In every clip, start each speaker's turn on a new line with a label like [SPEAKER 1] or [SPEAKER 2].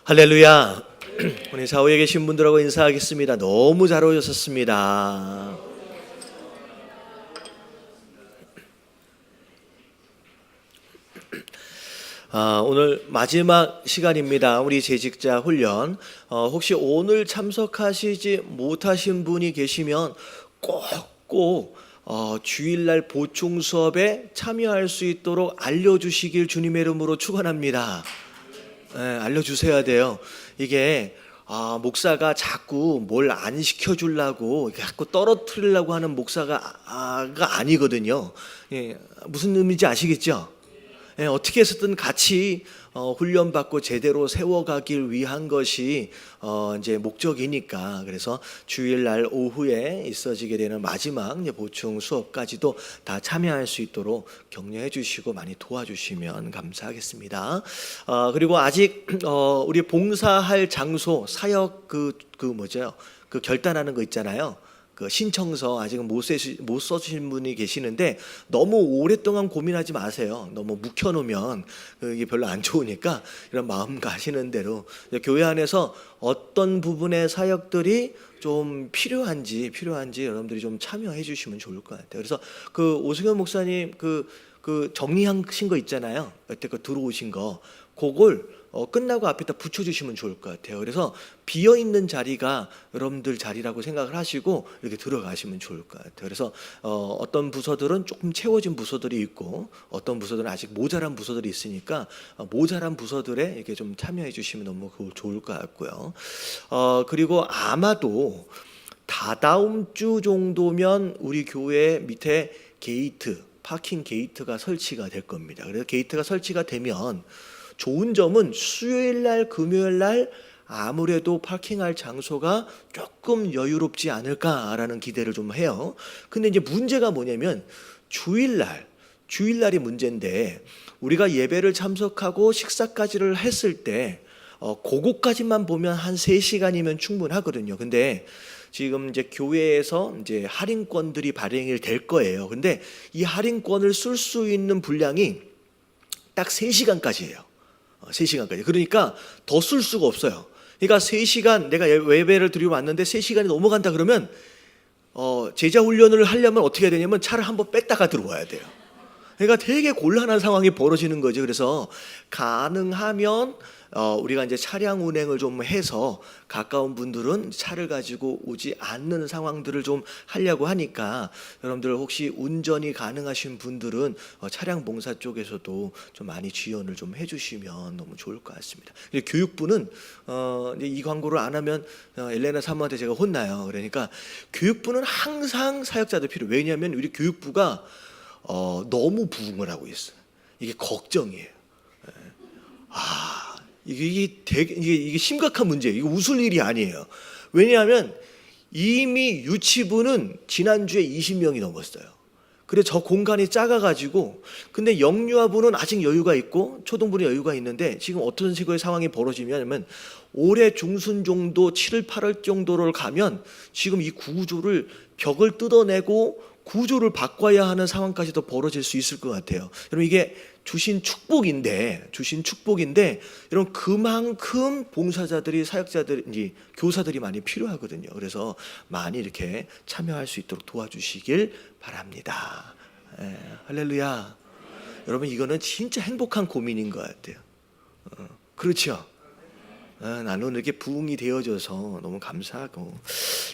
[SPEAKER 1] 할렐루야. 오늘 좌우에 계신 분들하고 인사하겠습니다. 너무 잘 오셨습니다. 오늘 마지막 시간입니다. 우리 재직자 훈련. 혹시 오늘 참석하시지 못하신 분이 계시면 꼭 주일날 보충 수업에 참여할 수 있도록 알려주시길 주님의 이름으로 축원합니다. 알려주셔야 돼요. 이게 목사가 자꾸 뭘 안 시켜주려고 자꾸 떨어뜨리려고 하는 목사가 아니거든요. 무슨 의미인지 아시겠죠? 어떻게 해서든 같이 훈련받고 제대로 세워가길 위한 것이 이제 목적이니까, 그래서 주일날 오후에 있어지게 되는 마지막 보충 수업까지도 다 참여할 수 있도록 격려해 주시고 많이 도와주시면 감사하겠습니다. 그리고 아직 우리 봉사할 장소 사역 그 결단하는 거 있잖아요. 그 신청서 아직은 못 써주신 분이 계시는데 너무 오랫동안 고민하지 마세요. 너무 묵혀놓으면 이게 별로 안 좋으니까 이런 마음 가시는 대로 교회 안에서 어떤 부분의 사역들이 좀 필요한지 여러분들이 좀 참여해 주시면 좋을 것 같아요. 그래서 그 오승현 목사님 그 정리하신 거 있잖아요. 여태껏 들어오신 거 그걸 끝나고 앞에다 붙여주시면 좋을 것 같아요. 그래서 비어있는 자리가 여러분들 자리라고 생각을 하시고 이렇게 들어가시면 좋을 것 같아요. 그래서 어떤 부서들은 조금 채워진 부서들이 있고 어떤 부서들은 아직 모자란 부서들이 있으니까 모자란 부서들에 이렇게 좀 참여해 주시면 너무 좋을 것 같고요. 그리고 아마도 다다음 주 정도면 우리 교회 밑에 파킹 게이트가 설치가 될 겁니다. 그래서 게이트가 설치가 되면 좋은 점은 수요일날, 금요일날 아무래도 파킹할 장소가 조금 여유롭지 않을까라는 기대를 좀 해요. 근데 이제 문제가 뭐냐면 주일날이 문제인데 우리가 예배를 참석하고 식사까지를 했을 때 그거까지만 보면 한 3시간이면 충분하거든요. 근데 지금 이제 교회에서 이제 할인권들이 발행이 될 거예요. 근데 이 할인권을 쓸 수 있는 분량이 딱 3시간까지예요. 3시간까지. 그러니까 더 쓸 수가 없어요. 그러니까 3시간 내가 예배를 드리고 왔는데 3시간이 넘어간다 그러면 제자 훈련을 하려면 어떻게 해야 되냐면 차를 한번 뺐다가 들어와야 돼요. 그러니까 되게 곤란한 상황이 벌어지는 거죠. 그래서 가능하면 우리가 이제 차량 운행을 좀 해서 가까운 분들은 차를 가지고 오지 않는 상황들을 좀 하려고 하니까 여러분들 혹시 운전이 가능하신 분들은 차량 봉사 쪽에서도 좀 많이 지원을 좀 해주시면 너무 좋을 것 같습니다. 교육부는 이 광고를 안 하면 엘레나 사모한테 제가 혼나요. 그러니까 교육부는 항상 사역자들 필요해요. 왜냐하면 우리 교육부가 너무 부흥을 하고 있어요. 이게 걱정이에요. 이게 심각한 문제예요. 이거 웃을 일이 아니에요. 왜냐하면 이미 유치부는 지난주에 20명이 넘었어요. 그래 저 공간이 작아가지고, 근데 영유아부는 아직 여유가 있고 초등부는 여유가 있는데 지금 어떤 식의 상황이 벌어지냐면 올해 중순 정도 7월 8월 정도를 가면 지금 이 구조를 벽을 뜯어내고 구조를 바꿔야 하는 상황까지도 벌어질 수 있을 것 같아요. 여러분 이게 주신 축복인데 여러분 그만큼 봉사자들이 사역자들이 교사들이 많이 필요하거든요. 그래서 많이 이렇게 참여할 수 있도록 도와주시길 바랍니다. 할렐루야. 여러분 이거는 진짜 행복한 고민인 것 같아요. 그렇죠? 나는 이렇게 부흥이 되어져서 너무 감사하고.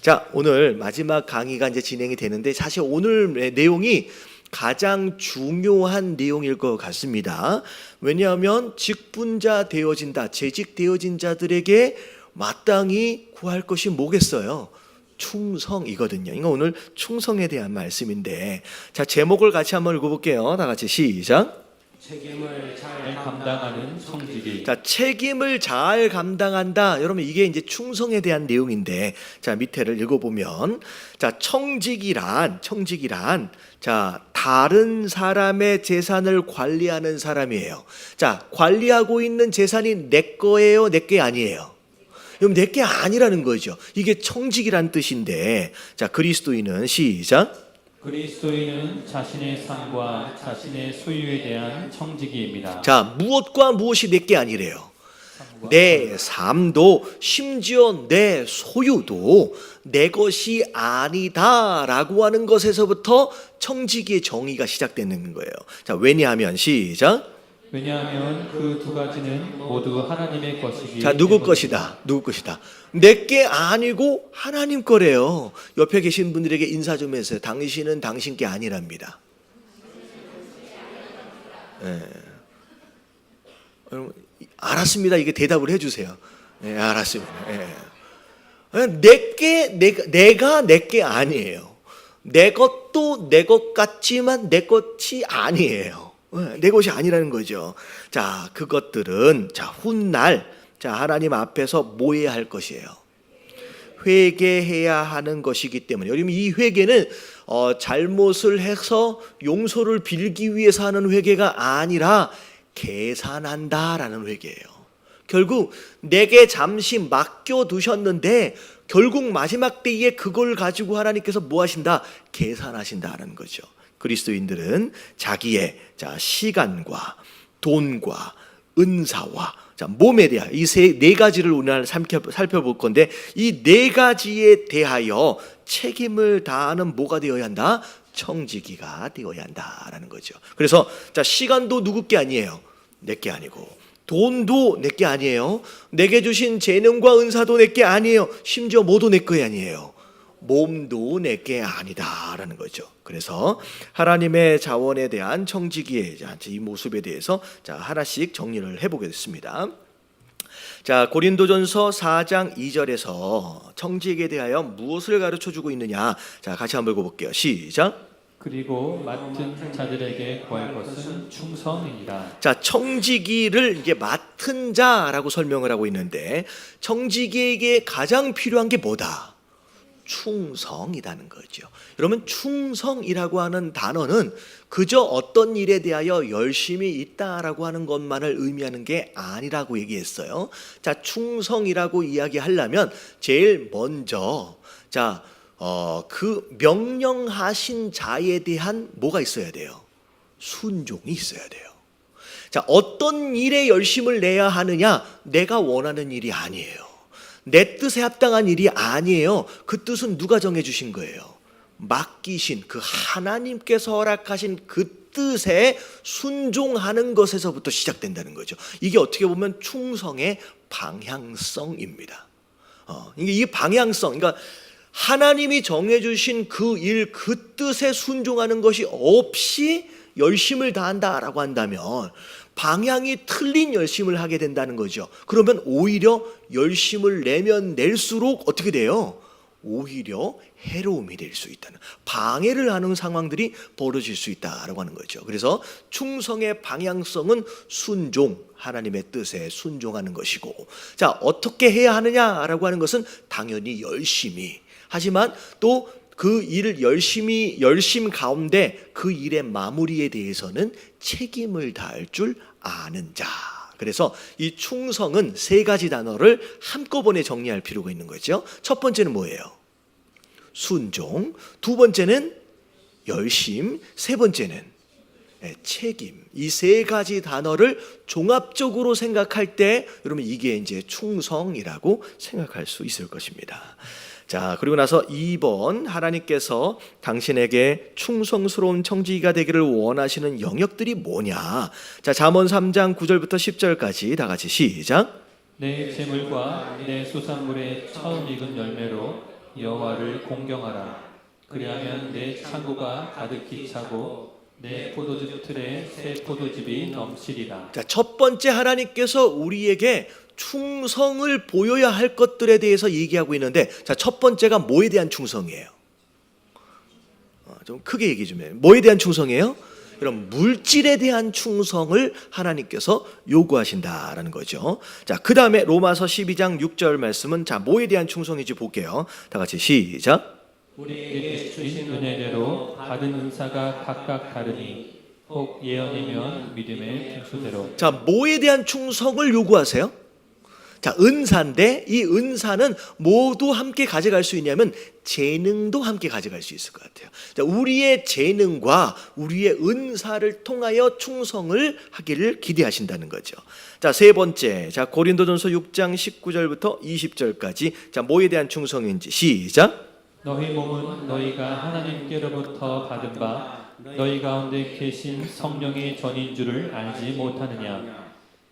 [SPEAKER 1] 자, 오늘 마지막 강의가 이제 진행이 되는데 사실 오늘 내용이 가장 중요한 내용일 것 같습니다. 왜냐하면 직분자 되어진다, 재직되어진 자들에게 마땅히 구할 것이 뭐겠어요? 충성이거든요. 이거 오늘 충성에 대한 말씀인데, 자 제목을 같이 한번 읽어볼게요. 다 같이 시작.
[SPEAKER 2] 책임을 잘 감당하는 청직이.
[SPEAKER 1] 자, 책임을 잘 감당한다. 여러분 이게 이제 충성에 대한 내용인데, 자 밑에를 읽어보면, 자 청직이란 자 다른 사람의 재산을 관리하는 사람이에요. 자 관리하고 있는 재산이 내 거예요, 내 게 아니에요? 여러분 내 게 아니라는 거죠. 이게 청직이란 뜻인데, 자 그리스도인은 시작.
[SPEAKER 2] 그리스도인은 자신의 삶과 자신의 소유에 대한 청지기입니다.
[SPEAKER 1] 자 무엇과 무엇이 내 게 아니래요? 내 삶도 심지어 내 소유도 내 것이 아니다라고 하는 것에서부터 청지기의 정의가 시작되는 거예요. 자, 왜냐하면 시작.
[SPEAKER 2] 왜냐하면 그 두 가지는 모두 하나님의 것이기
[SPEAKER 1] 자, 누구
[SPEAKER 2] 때문이다.
[SPEAKER 1] 것이다. 누구 것이다. 내게 아니고 하나님 거래요. 옆에 계신 분들에게 인사 좀 해주세요. 당신은 당신 게 아니랍니다. 네. 여러분, 알았습니다. 이게 대답을 해주세요. 네, 알았습니다. 네. 내가 내게 아니에요. 내 것도 내 것 같지만 내 것이 아니에요. 내 것이 아니라는 거죠. 자, 그것들은 자, 훗날 자, 하나님 앞에서 모여야 할 것이에요. 회개해야 하는 것이기 때문에. 여러분, 이 회개는 잘못을 해서 용서를 빌기 위해서 하는 회개가 아니라 계산한다라는 회개예요. 결국 내게 잠시 맡겨두셨는데 결국 마지막 때에 그걸 가지고 하나님께서 뭐 하신다? 계산하신다라는 거죠. 그리스도인들은 자기의 자, 시간과 돈과 은사와 자, 몸에 대하여 이 네 가지를 오늘 살펴볼 건데 이 네 가지에 대하여 책임을 다하는 뭐가 되어야 한다? 청지기가 되어야 한다라는 거죠. 그래서 자, 시간도 누구 게 아니에요. 내 게 아니고 돈도 내 게 아니에요. 내게 주신 재능과 은사도 내 게 아니에요. 심지어 뭐도 내 거 아니에요. 몸도 내 게 아니다라는 거죠. 그래서 하나님의 자원에 대한 청지기의 이 모습에 대해서 자, 하나씩 정리를 해보겠습니다. 자, 고린도전서 4장 2절에서 청지기에 대하여 무엇을 가르쳐주고 있느냐? 자, 같이 한번 읽어볼게요. 시작.
[SPEAKER 2] 그리고 맡은 자들에게 구할 것은 충성이니라.
[SPEAKER 1] 자, 청지기를 이제 맡은 자라고 설명을 하고 있는데 청지기에게 가장 필요한 게 뭐다? 충성이라는 거죠. 여러분, 충성이라고 하는 단어는 그저 어떤 일에 대하여 열심히 있다라고 하는 것만을 의미하는 게 아니라고 얘기했어요. 자, 충성이라고 이야기하려면 제일 먼저 자, 그 명령하신 자에 대한 뭐가 있어야 돼요? 순종이 있어야 돼요. 자, 어떤 일에 열심을 내야 하느냐? 내가 원하는 일이 아니에요. 내 뜻에 합당한 일이 아니에요. 그 뜻은 누가 정해주신 거예요? 맡기신 그 하나님께서 허락하신 그 뜻에 순종하는 것에서부터 시작된다는 거죠. 이게 어떻게 보면 충성의 방향성입니다. 이게 방향성, 그러니까 하나님이 정해주신 그 일, 그 뜻에 순종하는 것이 없이 열심을 다한다라고 한다면 방향이 틀린 열심을 하게 된다는 거죠. 그러면 오히려 열심을 내면 낼수록 어떻게 돼요? 오히려 해로움이 될 수 있다는, 방해를 하는 상황들이 벌어질 수 있다라고 하는 거죠. 그래서 충성의 방향성은 순종, 하나님의 뜻에 순종하는 것이고, 자, 어떻게 해야 하느냐라고 하는 것은 당연히 열심히, 하지만 또 그 일을 열심 가운데 그 일의 마무리에 대해서는 책임을 다할 줄 아는 자. 그래서 이 충성은 세 가지 단어를 한꺼번에 정리할 필요가 있는 거죠. 첫 번째는 뭐예요? 순종. 두 번째는 열심. 세 번째는 책임. 이 세 가지 단어를 종합적으로 생각할 때 여러분 이게 이제 충성이라고 생각할 수 있을 것입니다. 자, 그리고 나서 2번, 하나님께서 당신에게 충성스러운 청지기가 되기를 원하시는 영역들이 뭐냐? 자, 잠언 3장 9절부터 10절까지 다 같이 시작.
[SPEAKER 2] 내 재물과 내 수산물의 처음 익은 열매로 여호와를 공경하라. 그리하면 내 창고가 가득히 차고 내 포도즙 틀에 새 포도즙이 넘치리라.
[SPEAKER 1] 자, 첫 번째 하나님께서 우리에게 충성을 보여야 할 것들에 대해서 얘기하고 있는데, 자, 첫 번째가 뭐에 대한 충성이에요? 좀 크게 얘기 좀 해요. 뭐에 대한 충성이에요? 그럼 물질에 대한 충성을 하나님께서 요구하신다라는 거죠. 자, 그 다음에 로마서 12장 6절 말씀은 자, 뭐에 대한 충성인지 볼게요. 다 같이 시작.
[SPEAKER 2] 우리에게 주신 은혜대로 받은 은사가 각각 다르니 혹 예언이면 믿음의 빈수대로.
[SPEAKER 1] 자, 뭐에 대한 충성을 요구하세요? 자, 은사인데 이 은사는 모두 함께 가져갈 수 있냐면 재능도 함께 가져갈 수 있을 것 같아요. 자, 우리의 재능과 우리의 은사를 통하여 충성을 하기를 기대하신다는 거죠. 자, 세 번째. 자, 고린도전서 6장 19절부터 20절까지. 자, 뭐에 대한 충성인지 시작.
[SPEAKER 2] 너희 몸은 너희가 하나님께로부터 받은 바 너희 가운데 계신 성령의 전인 줄을 알지 못하느냐.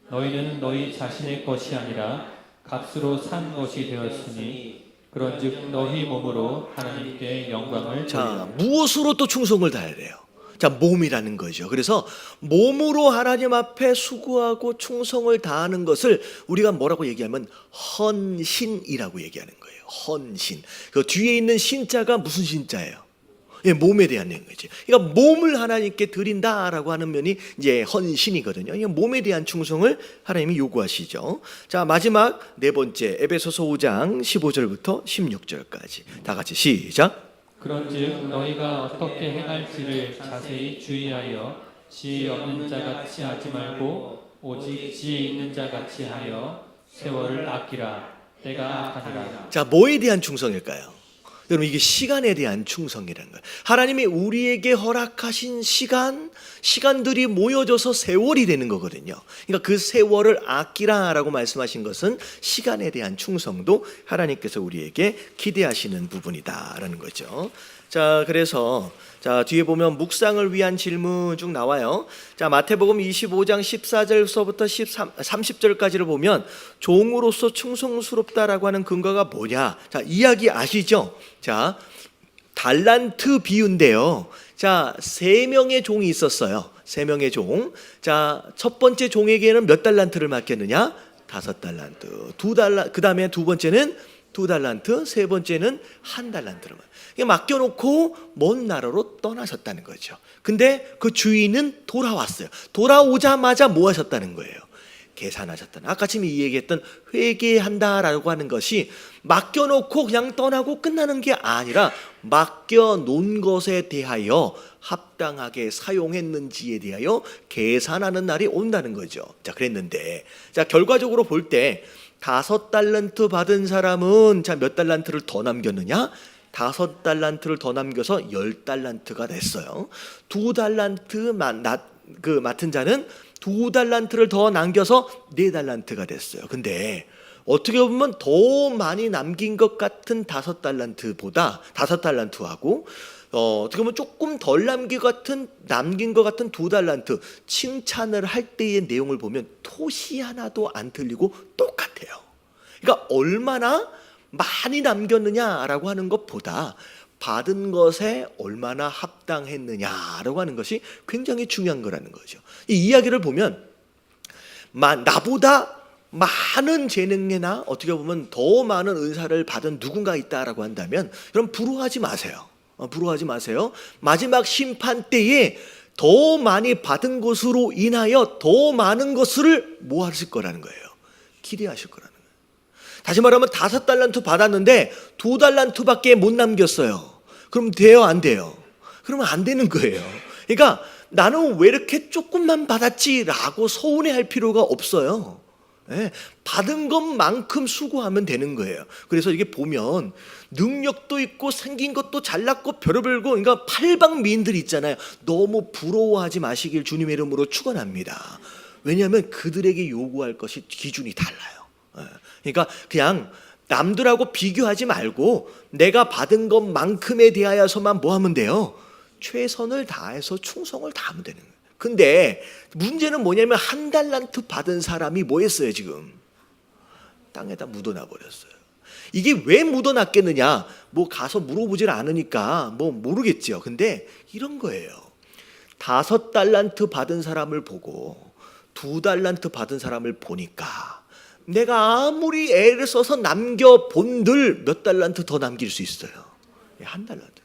[SPEAKER 2] 너희는 너희 자신의 것이 아니라 값으로 산 것이 되었으니 그런즉 너희 몸으로 하나님께 영광을
[SPEAKER 1] 자, 무엇으로 또 충성을 다해야 돼요? 자, 몸이라는 거죠. 그래서 몸으로 하나님 앞에 수고하고 충성을 다하는 것을 우리가 뭐라고 얘기하면 헌신이라고 얘기하는 거예요. 헌신. 그 뒤에 있는 신자가 무슨 신자예요? 예, 몸에 대한 얘기죠. 그러니까 몸을 하나님께 드린다라고 하는 면이 이제 헌신이거든요. 이 몸에 대한 충성을 하나님이 요구하시죠. 자, 마지막 네 번째 에베소서 5장 15절부터 16절까지 다 같이 시작.
[SPEAKER 2] 그런즉 너희가 어떻게 행할지를 자세히 주의하여 지혜 없는 자 같이 하지 말고 오직 지혜 있는 자 같이 하여 세월을 아끼라. 때가 악하니라.
[SPEAKER 1] 자, 뭐에 대한 충성일까요? 여러분, 이게 시간에 대한 충성이라는 거예요. 하나님이 우리에게 허락하신 시간들이 모여져서 세월이 되는 거거든요. 그러니까 그 세월을 아끼라라고 말씀하신 것은 시간에 대한 충성도 하나님께서 우리에게 기대하시는 부분이다라는 거죠. 자, 그래서 자, 뒤에 보면 묵상을 위한 질문 쭉 나와요. 자, 마태복음 25장 14절서부터 30절까지를 보면 종으로서 충성스럽다라고 하는 근거가 뭐냐? 자, 이야기 아시죠? 자, 달란트 비유인데요. 자, 3명의 종이 있었어요. 3명의 종. 자, 첫 번째 종에게는 몇 달란트를 맡겼느냐? 5달란트. 2달란트. 그다음에 두 번째는 2달란트, 세 번째는 1달란트를 맡겨놓고 먼 나라로 떠나셨다는 거죠. 근데 그 주인은 돌아왔어요. 돌아오자마자 뭐 하셨다는 거예요? 계산하셨다는. 아까 지금 이 얘기했던 회개한다라고 하는 것이 맡겨놓고 그냥 떠나고 끝나는 게 아니라 맡겨놓은 것에 대하여 합당하게 사용했는지에 대하여 계산하는 날이 온다는 거죠. 자, 그랬는데 자, 결과적으로 볼 때 5달란트 받은 사람은 자, 몇 달란트를 더 남겼느냐? 5달란트를 더 남겨서 10달란트가 됐어요. 2달란트 맡은 자는 2달란트를 더 남겨서 4달란트가 됐어요. 근데 어떻게 보면 더 많이 남긴 것 같은 5달란트하고 어떻게 보면 조금 덜 남긴 것 같은 2달란트 칭찬을 할 때의 내용을 보면 토시 하나도 안 틀리고 똑같아요. 그러니까 얼마나 많이 남겼느냐라고 하는 것보다 받은 것에 얼마나 합당했느냐라고 하는 것이 굉장히 중요한 거라는 거죠. 이 이야기를 보면 나보다 많은 재능이나 어떻게 보면 더 많은 은사를 받은 누군가 있다라고 한다면 여러분 부러워하지 마세요. 부러워하지 마세요. 마지막 심판 때에 더 많이 받은 것으로 인하여 더 많은 것을 뭐 하실 거라는 거예요? 기대하실 거라는 거예요. 다시 말하면 5달란트 받았는데 2달란트밖에 못 남겼어요. 그럼 돼요, 안 돼요? 그러면 안 되는 거예요. 그러니까 나는 왜 이렇게 조금만 받았지라고 서운해할 필요가 없어요. 네, 받은 것만큼 수고하면 되는 거예요. 그래서 이게 보면 능력도 있고 생긴 것도 잘났고 별의별 거, 그러니까 팔방미인들 있잖아요. 너무 부러워하지 마시길 주님의 이름으로 축원합니다. 왜냐하면 그들에게 요구할 것이 기준이 달라요. 그러니까 그냥 남들하고 비교하지 말고 내가 받은 것만큼에 대하여서만 뭐 하면 돼요? 최선을 다해서 충성을 다하면 되는 거예요. 근데 문제는 뭐냐면 1달란트 받은 사람이 뭐 했어요 지금? 땅에다 묻어놔 버렸어요. 이게 왜 묻어놨겠느냐? 뭐 가서 물어보질 않으니까 뭐 모르겠죠. 근데 이런 거예요. 5달란트 받은 사람을 보고 2달란트 받은 사람을 보니까 내가 아무리 애를 써서 남겨본들 몇 달란트 더 남길 수 있어요? 1달란트.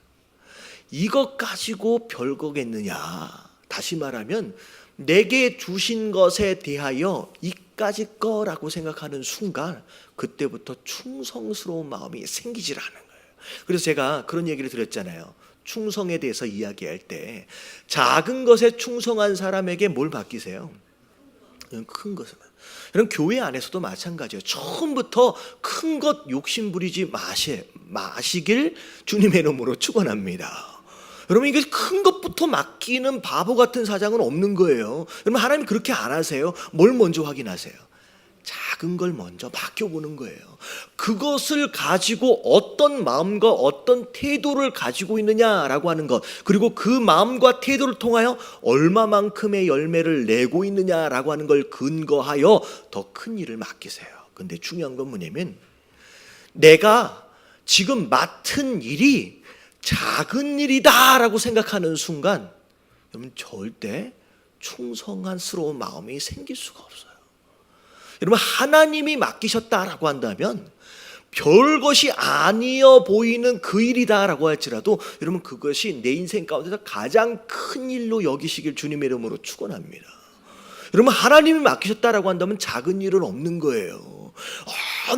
[SPEAKER 1] 이것 가지고 별거겠느냐? 다시 말하면 내게 주신 것에 대하여 이까지 거라고 생각하는 순간 그때부터 충성스러운 마음이 생기질 않은 거예요. 그래서 제가 그런 얘기를 드렸잖아요. 충성에 대해서 이야기할 때 작은 것에 충성한 사람에게 뭘 맡기세요? 이건 큰 것은. 이런 교회 안에서도 마찬가지예요. 처음부터 큰 것 욕심 부리지 마시길 주님의 이름으로 축원합니다. 여러분, 이게 큰 것부터 맡기는 바보 같은 사장은 없는 거예요. 여러분, 하나님 그렇게 안 하세요. 뭘 먼저 확인하세요? 작은 걸 먼저 맡겨보는 거예요. 그것을 가지고 어떤 마음과 어떤 태도를 가지고 있느냐라고 하는 것, 그리고 그 마음과 태도를 통하여 얼마만큼의 열매를 내고 있느냐라고 하는 걸 근거하여 더 큰 일을 맡기세요. 근데 중요한 건 뭐냐면, 내가 지금 맡은 일이 작은 일이다라고 생각하는 순간 여러분, 절대 충성한스러운 마음이 생길 수가 없어요. 여러분, 하나님이 맡기셨다라고 한다면 별것이 아니어 보이는 그 일이다라고 할지라도 여러분, 그것이 내 인생 가운데서 가장 큰 일로 여기시길 주님의 이름으로 축원합니다. 여러분, 하나님이 맡기셨다라고 한다면 작은 일은 없는 거예요.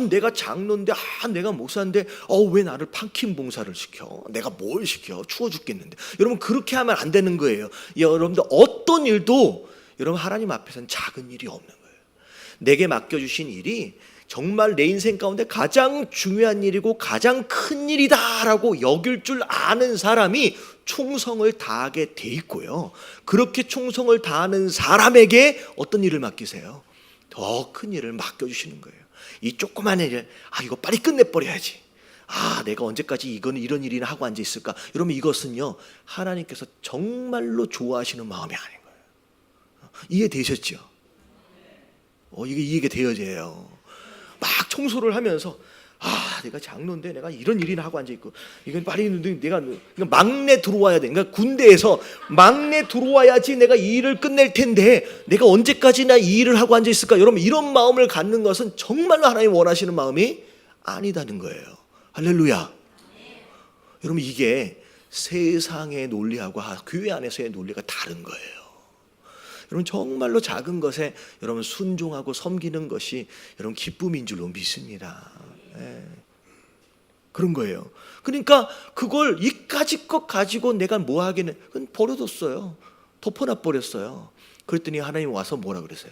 [SPEAKER 1] 내가 장로인데, 내가 목사인데, 왜 나를 판킨 봉사를 시켜? 내가 뭘 시켜? 추워 죽겠는데. 여러분, 그렇게 하면 안 되는 거예요. 여러분들, 어떤 일도 여러분, 하나님 앞에서는 작은 일이 없는 거예요. 내게 맡겨주신 일이 정말 내 인생 가운데 가장 중요한 일이고 가장 큰 일이다라고 여길 줄 아는 사람이 충성을 다하게 돼 있고요. 그렇게 충성을 다하는 사람에게 어떤 일을 맡기세요? 더 큰 일을 맡겨주시는 거예요. 이 조그만 일, 이거 빨리 끝내버려야지. 내가 언제까지 이런 일이나 하고 앉아 있을까? 여러분, 이것은요, 하나님께서 정말로 좋아하시는 마음이 아닌 거예요. 이해되셨죠? 이게 이해가 되어져요. 막 청소를 하면서 내가 장로인데 내가 이런 일이나 하고 앉아 있고, 이건 빨리 내가 막내 들어와야 돼. 그러니까 군대에서 막내 들어와야지 내가 이 일을 끝낼 텐데 내가 언제까지나 이 일을 하고 앉아 있을까? 여러분, 이런 마음을 갖는 것은 정말로 하나님 원하시는 마음이 아니다는 거예요. 할렐루야. 여러분, 이게 세상의 논리하고 교회 안에서의 논리가 다른 거예요. 여러분, 정말로 작은 것에 여러분 순종하고 섬기는 것이 여러분 기쁨인 줄로 믿습니다. 그런 거예요. 그러니까 그걸 이까짓 것 가지고 내가 뭐 하겠는, 그건 버려뒀어요. 덮어놔 버렸어요. 그랬더니 하나님 와서 뭐라 그러세요?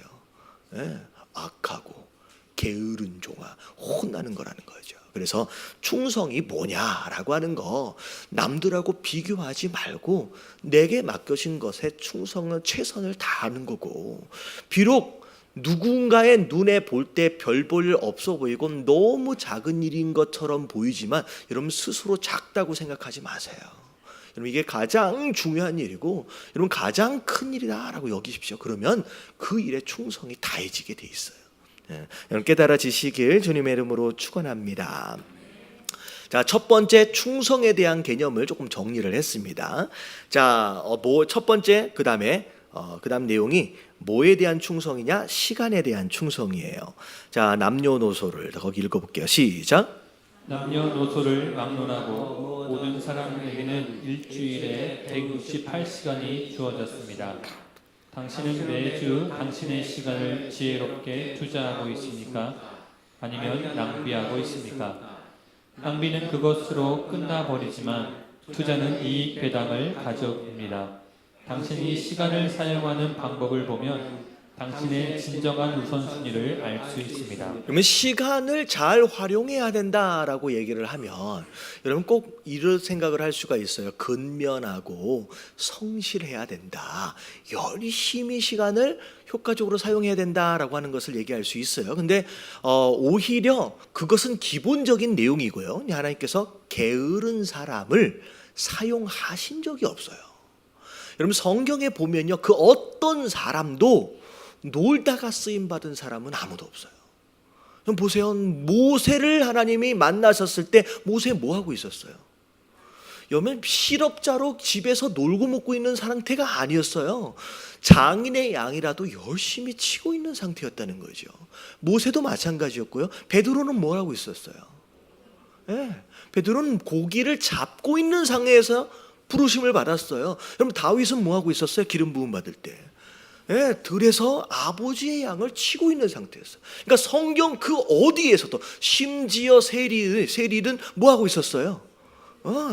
[SPEAKER 1] 악하고 게으른 종아, 혼나는 거라는 거죠. 그래서 충성이 뭐냐라고 하는 거, 남들하고 비교하지 말고 내게 맡겨진 것에 충성은 최선을 다하는 거고, 비록 누군가의 눈에 볼 때 별 볼 일 없어 보이고 너무 작은 일인 것처럼 보이지만 여러분, 스스로 작다고 생각하지 마세요. 여러분, 이게 가장 중요한 일이고 여러분, 가장 큰 일이다라고 여기십시오. 그러면 그 일에 충성이 다해지게 돼 있어요. 여러분, 깨달아지시길 주님의 이름으로 축원합니다. 자, 첫 번째 충성에 대한 개념을 조금 정리를 했습니다. 자, 첫 번째, 그다음 내용이 뭐에 대한 충성이냐? 시간에 대한 충성이에요. 자, 남녀노소를 거기 읽어볼게요. 시작.
[SPEAKER 2] 남녀노소를 막론하고 모든 사람에게는 일주일에 168시간이 주어졌습니다. 당신은 매주 당신의 시간을 지혜롭게 투자하고 있습니까? 아니면 낭비하고 있습니까? 낭비는 그것으로 끝나버리지만 투자는 이익 배당을 가져옵니다. 당신이 시간을 사용하는 방법을 보면 당신의 진정한 우선순위를 알 수 있습니다.
[SPEAKER 1] 그러면 시간을 잘 활용해야 된다라고 얘기를 하면 여러분, 꼭 이런 생각을 할 수가 있어요. 근면하고 성실해야 된다. 열심히 시간을 효과적으로 사용해야 된다라고 하는 것을 얘기할 수 있어요. 근데 오히려 그것은 기본적인 내용이고요. 하나님께서 게으른 사람을 사용하신 적이 없어요. 여러분, 성경에 보면요, 그 어떤 사람도 놀다가 쓰임받은 사람은 아무도 없어요. 그럼 보세요. 모세를 하나님이 만나셨을 때 모세 뭐 하고 있었어요? 여러분, 실업자로 집에서 놀고 먹고 있는 상태가 아니었어요. 장인의 양이라도 열심히 치고 있는 상태였다는 거죠. 모세도 마찬가지였고요. 베드로는 뭐 하고 있었어요? 베드로는 고기를 잡고 있는 상황에서 부르심을 받았어요. 여러분, 다윗은 뭐 하고 있었어요? 기름 부음 받을 때 들에서 아버지의 양을 치고 있는 상태였어요. 그러니까 성경 그 어디에서도, 심지어 세리는 뭐 하고 있었어요?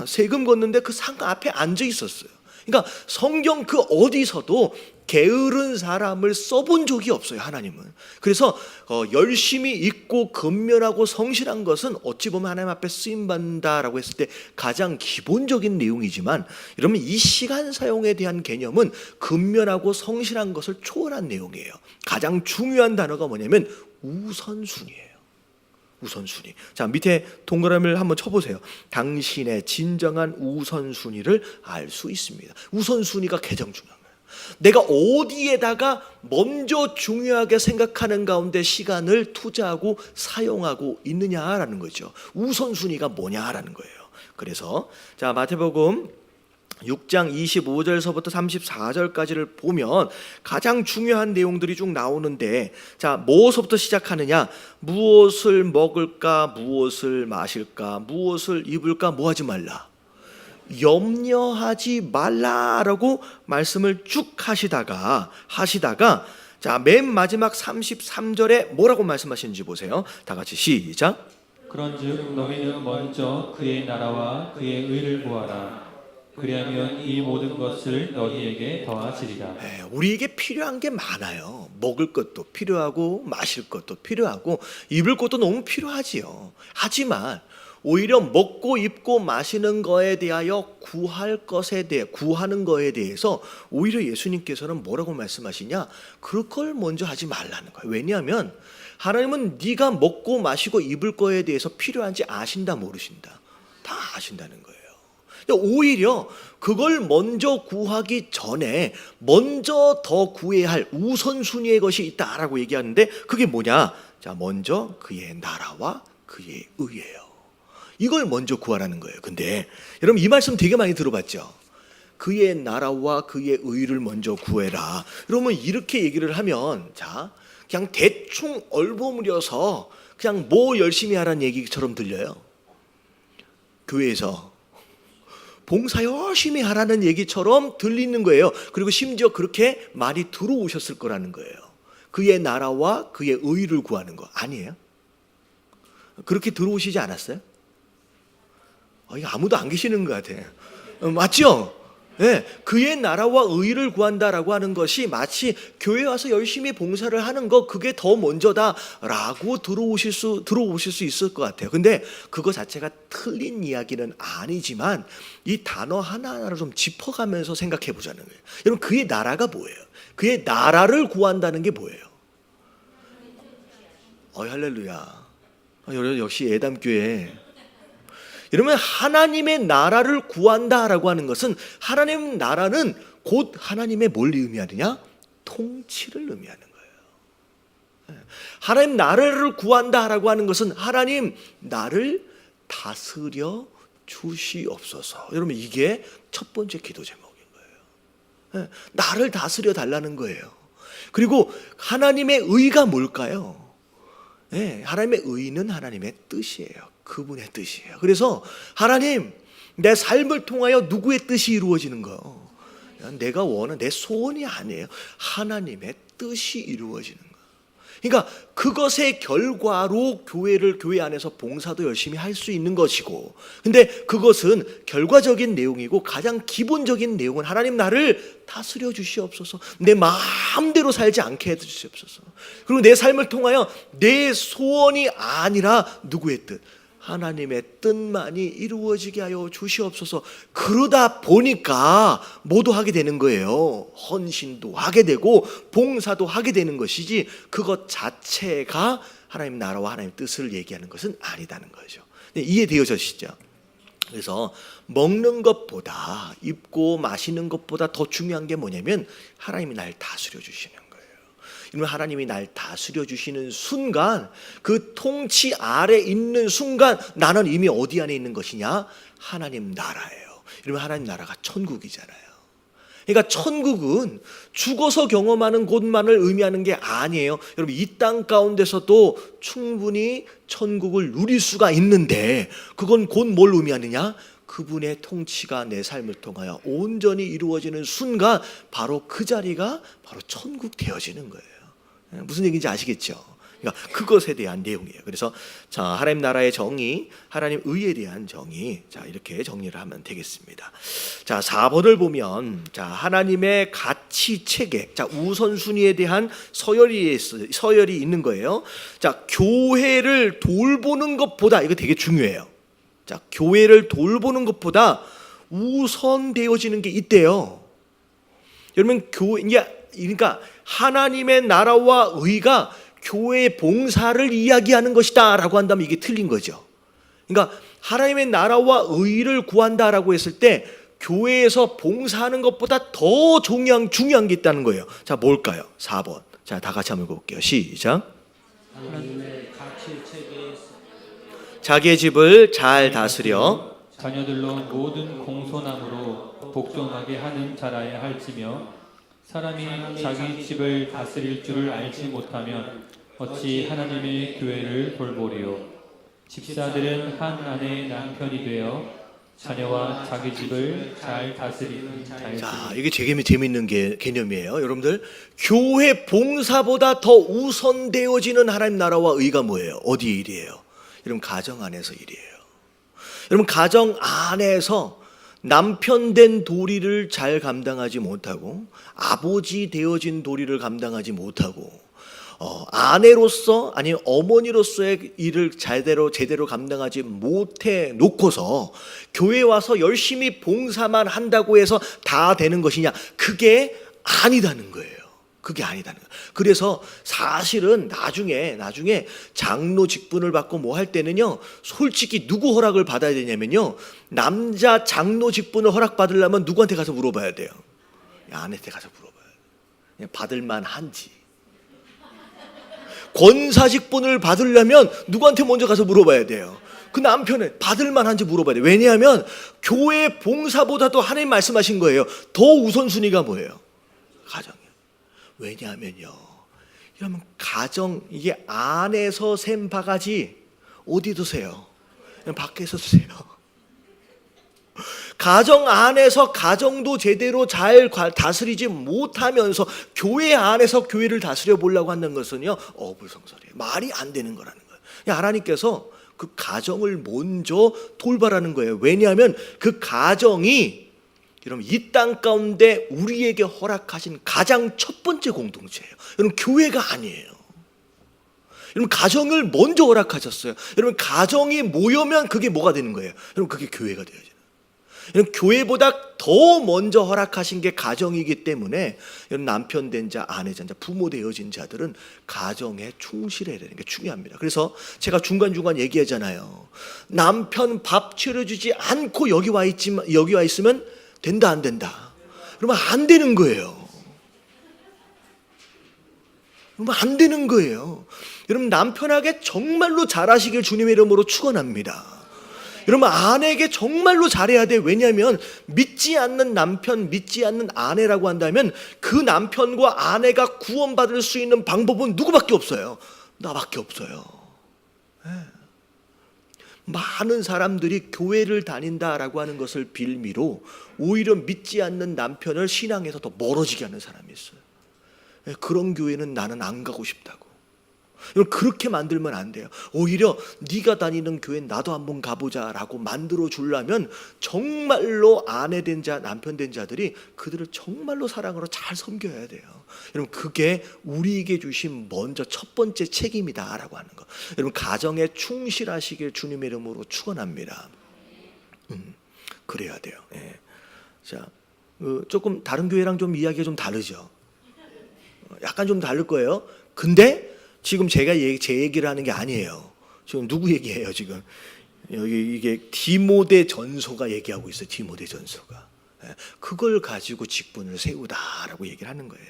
[SPEAKER 1] 세금 걷는데 그 상 앞에 앉아 있었어요. 그러니까 성경 그 어디서도 게으른 사람을 써본 적이 없어요, 하나님은. 그래서 열심히 읽고 근면하고 성실한 것은 어찌 보면 하나님 앞에 쓰임받는다라고 했을 때 가장 기본적인 내용이지만, 여러분 이 시간 사용에 대한 개념은 근면하고 성실한 것을 초월한 내용이에요. 가장 중요한 단어가 뭐냐면 우선순위예요. 우선순위. 자, 밑에 동그라미를 한번 쳐보세요. 당신의 진정한 우선순위를 알 수 있습니다. 우선순위가 가장 중요한 거예요. 내가 어디에다가 먼저 중요하게 생각하는 가운데 시간을 투자하고 사용하고 있느냐라는 거죠. 우선순위가 뭐냐라는 거예요. 그래서 자, 마태복음 6장 25절서부터 34절까지를 보면 가장 중요한 내용들이 쭉 나오는데, 자, 뭐서부터 시작하느냐? 무엇을 먹을까, 무엇을 마실까, 무엇을 입을까, 뭐 하지 말라, 염려하지 말라라고 말씀을 쭉 하시다가 자, 맨 마지막 33절에 뭐라고 말씀하시는지 보세요. 다 같이 시작.
[SPEAKER 2] 그런즉 너희는 먼저 그의 나라와 그의 의를 구하라. 그리하면 이 모든 것을 너희에게 더하시리라.
[SPEAKER 1] 우리에게 필요한 게 많아요. 먹을 것도 필요하고 마실 것도 필요하고 입을 것도 너무 필요하지요. 하지만 오히려 먹고 입고 마시는 거에 대하여 구하는 거에 대해서 오히려 예수님께서는 뭐라고 말씀하시냐? 그걸 먼저 하지 말라는 거예요. 왜냐하면 하나님은 네가 먹고 마시고 입을 거에 대해서 필요한지 아신다 모르신다? 다 아신다는 거예요. 오히려 그걸 먼저 구하기 전에 먼저 더 구해야 할 우선순위의 것이 있다라고 얘기하는데, 그게 뭐냐? 자, 먼저 그의 나라와 그의 의예요. 이걸 먼저 구하라는 거예요. 근데 여러분 이 말씀 되게 많이 들어봤죠? 그의 나라와 그의 의를 먼저 구해라. 여러분 이렇게 얘기를 하면, 자, 그냥 대충 얼버무려서 그냥 뭐 열심히 하라는 얘기처럼 들려요. 교회에서 봉사 열심히 하라는 얘기처럼 들리는 거예요. 그리고 심지어 그렇게 많이 들어오셨을 거라는 거예요. 그의 나라와 그의 의를 구하는 거 아니에요? 그렇게 들어오시지 않았어요? 이거 아무도 안 계시는 것 같아요. 맞죠? 네, 그의 나라와 의를 구한다라고 하는 것이 마치 교회 와서 열심히 봉사를 하는 거, 그게 더 먼저다라고 들어오실 수 있을 것 같아요. 근데 그거 자체가 틀린 이야기는 아니지만 이 단어 하나하나를 좀 짚어가면서 생각해 보자는 거예요. 여러분 그의 나라가 뭐예요? 그의 나라를 구한다는 게 뭐예요? 할렐루야. 역시 예담교회. 이러면 하나님의 나라를 구한다라고 하는 것은, 하나님 나라는 곧 하나님의 뭘 의미하느냐? 통치를 의미하는 거예요. 하나님 나라를 구한다라고 하는 것은 하나님 나를 다스려 주시옵소서. 여러분 이게 첫 번째 기도 제목인 거예요. 나를 다스려 달라는 거예요. 그리고 하나님의 의가 뭘까요? 하나님의 의는 하나님의 뜻이에요. 그분의 뜻이에요. 그래서 하나님, 내 삶을 통하여 누구의 뜻이 이루어지는 거예요? 내가 원하는 내 소원이 아니에요. 하나님의 뜻이 이루어지는 거예요. 그러니까 그것의 결과로 교회 안에서 봉사도 열심히 할 수 있는 것이고, 근데 그것은 결과적인 내용이고 가장 기본적인 내용은 하나님 나를 다스려 주시옵소서. 내 마음대로 살지 않게 해 주시옵소서. 그리고 내 삶을 통하여 내 소원이 아니라 누구의 뜻? 하나님의 뜻만이 이루어지게 하여 주시옵소서. 그러다 보니까 뭐도 하게 되는 거예요. 헌신도 하게 되고 봉사도 하게 되는 것이지, 그것 자체가 하나님 나라와 하나님 뜻을 얘기하는 것은 아니다는 거죠. 이해되어지시죠? 그래서 먹는 것보다, 입고 마시는 것보다 더 중요한 게 뭐냐면 하나님이 날 다스려 주시는 거예요. 하나님이 날 다스려 주시는 순간, 그 통치 아래 있는 순간 나는 이미 어디 안에 있는 것이냐? 하나님 나라예요. 이러면 하나님 나라가 천국이잖아요. 그러니까 천국은 죽어서 경험하는 곳만을 의미하는 게 아니에요. 여러분 이 땅 가운데서도 충분히 천국을 누릴 수가 있는데, 그건 곧 뭘 의미하느냐? 그분의 통치가 내 삶을 통하여 온전히 이루어지는 순간 바로 그 자리가 바로 천국 되어지는 거예요. 무슨 얘기인지 아시겠죠? 그러니까 그것에 대한 내용이에요. 그래서 자, 하나님 나라의 정의, 하나님 의에 대한 정의, 자 이렇게 정리를 하면 되겠습니다. 자 4번을 보면 자 하나님의 가치 체계, 자 우선순위에 대한 서열이 있는 거예요. 자 교회를 돌보는 것보다 이거 되게 중요해요. 자 교회를 돌보는 것보다 우선되어지는 게 있대요. 여러분 그러니까 하나님의 나라와 의가 교회의 봉사를 이야기하는 것이다라고 한다면 이게 틀린 거죠. 그러니까 하나님의 나라와 의를 구한다라고 했을 때 교회에서 봉사하는 것보다 더 중요한 게 있다는 거예요. 자 뭘까요? 4번. 자 다 같이 한번 읽어볼게요. 시작.
[SPEAKER 3] 하나님의 가치 체계에서
[SPEAKER 1] 자기의 집을 잘 다스려
[SPEAKER 2] 자녀들로 모든 공손함으로 복종하게 하는 자라야 할지며 사람이 자기 집을 다스릴 줄을 알지 못하면 어찌 하나님의 교회를 돌보리요. 집사들은 한 아내의 남편이 되어 자녀와 자기 집을 잘 다스리는 자일지.
[SPEAKER 1] 자, 이게 되게 재밌는 개념이에요. 여러분들, 교회 봉사보다 더 우선되어지는 하나님 나라와 의가 뭐예요? 어디의 일이에요? 여러분, 가정 안에서 일이에요. 여러분, 가정 안에서 남편 된 도리를 잘 감당하지 못하고 아버지 되어진 도리를 감당하지 못하고 아내로서 아니면 어머니로서의 일을 제대로 감당하지 못해 놓고서 교회 와서 열심히 봉사만 한다고 해서 다 되는 것이냐? 그게 아니다는 거예요. 그게 아니다는 거예요. 그래서 사실은 나중에 장로 직분을 받고 뭐 할 때는요, 솔직히 누구 허락을 받아야 되냐면요, 남자 장로 직분을 허락받으려면 누구한테 가서 물어봐야 돼요? 아내한테 가서 물어봐야 돼요. 받을만 한지. 권사 직분을 받으려면 누구한테 먼저 가서 물어봐야 돼요? 그 남편은 받을만 한지 물어봐야 돼요. 왜냐하면 교회 봉사보다도 하나님 말씀하신 거예요. 더 우선순위가 뭐예요? 가정이에요. 왜냐하면요, 여러분, 가정, 이게 안에서 샘 바가지 어디 두세요? 그냥 밖에서 두세요. 가정 안에서 가정도 제대로 잘 다스리지 못하면서 교회 안에서 교회를 다스려 보려고 하는 것은요, 어불성설이에요. 말이 안 되는 거라는 거예요. 하나님께서 그 가정을 먼저 돌봐라는 거예요. 왜냐하면 그 가정이 여러분 이 땅 가운데 우리에게 허락하신 가장 첫 번째 공동체예요. 여러분 교회가 아니에요. 여러분 가정을 먼저 허락하셨어요. 여러분 가정이 모여면 그게 뭐가 되는 거예요? 여러분 그게 교회가 되어져요. 여러분 교회보다 더 먼저 허락하신 게 가정이기 때문에 여러분 남편 된 자, 아내 된 자, 부모 되어진 자들은 가정에 충실해야 되는 게 중요합니다. 그래서 제가 중간중간 얘기하잖아요. 남편 밥 차려주지 않고 여기 와 있으면 된다 안 된다? 그러면 안 되는 거예요. 그러면 안 되는 거예요. 여러분 남편에게 정말로 잘하시길 주님의 이름으로 축원합니다. 여러분 아내에게 정말로 잘해야 돼. 왜냐하면 믿지 않는 남편, 믿지 않는 아내라고 한다면 그 남편과 아내가 구원받을 수 있는 방법은 누구밖에 없어요? 나밖에 없어요. 많은 사람들이 교회를 다닌다라고 하는 것을 빌미로 오히려 믿지 않는 남편을 신앙에서 더 멀어지게 하는 사람이 있어요. 그런 교회는 나는 안 가고 싶다고. 그렇게 만들면 안 돼요. 오히려 네가 다니는 교회 나도 한번 가보자라고 만들어 주려면 정말로 아내 된 자, 남편 된 자들이 그들을 정말로 사랑으로 잘 섬겨야 돼요. 여러분 그게 우리에게 주신 먼저 첫 번째 책임이다라고 하는 거. 여러분 가정에 충실하시길 주님의 이름으로 축원합니다. 그래야 돼요. 예. 자, 조금 다른 교회랑 좀 이야기가 좀 다르죠. 약간 좀 다를 거예요. 근데 지금 제가 제 얘기를 하는 게 아니에요. 지금 누구 얘기해요? 지금 여기 이게 디모데 전서가 얘기하고 있어요. 디모데 전서가. 그걸 가지고 직분을 세우다라고 얘기를 하는 거예요.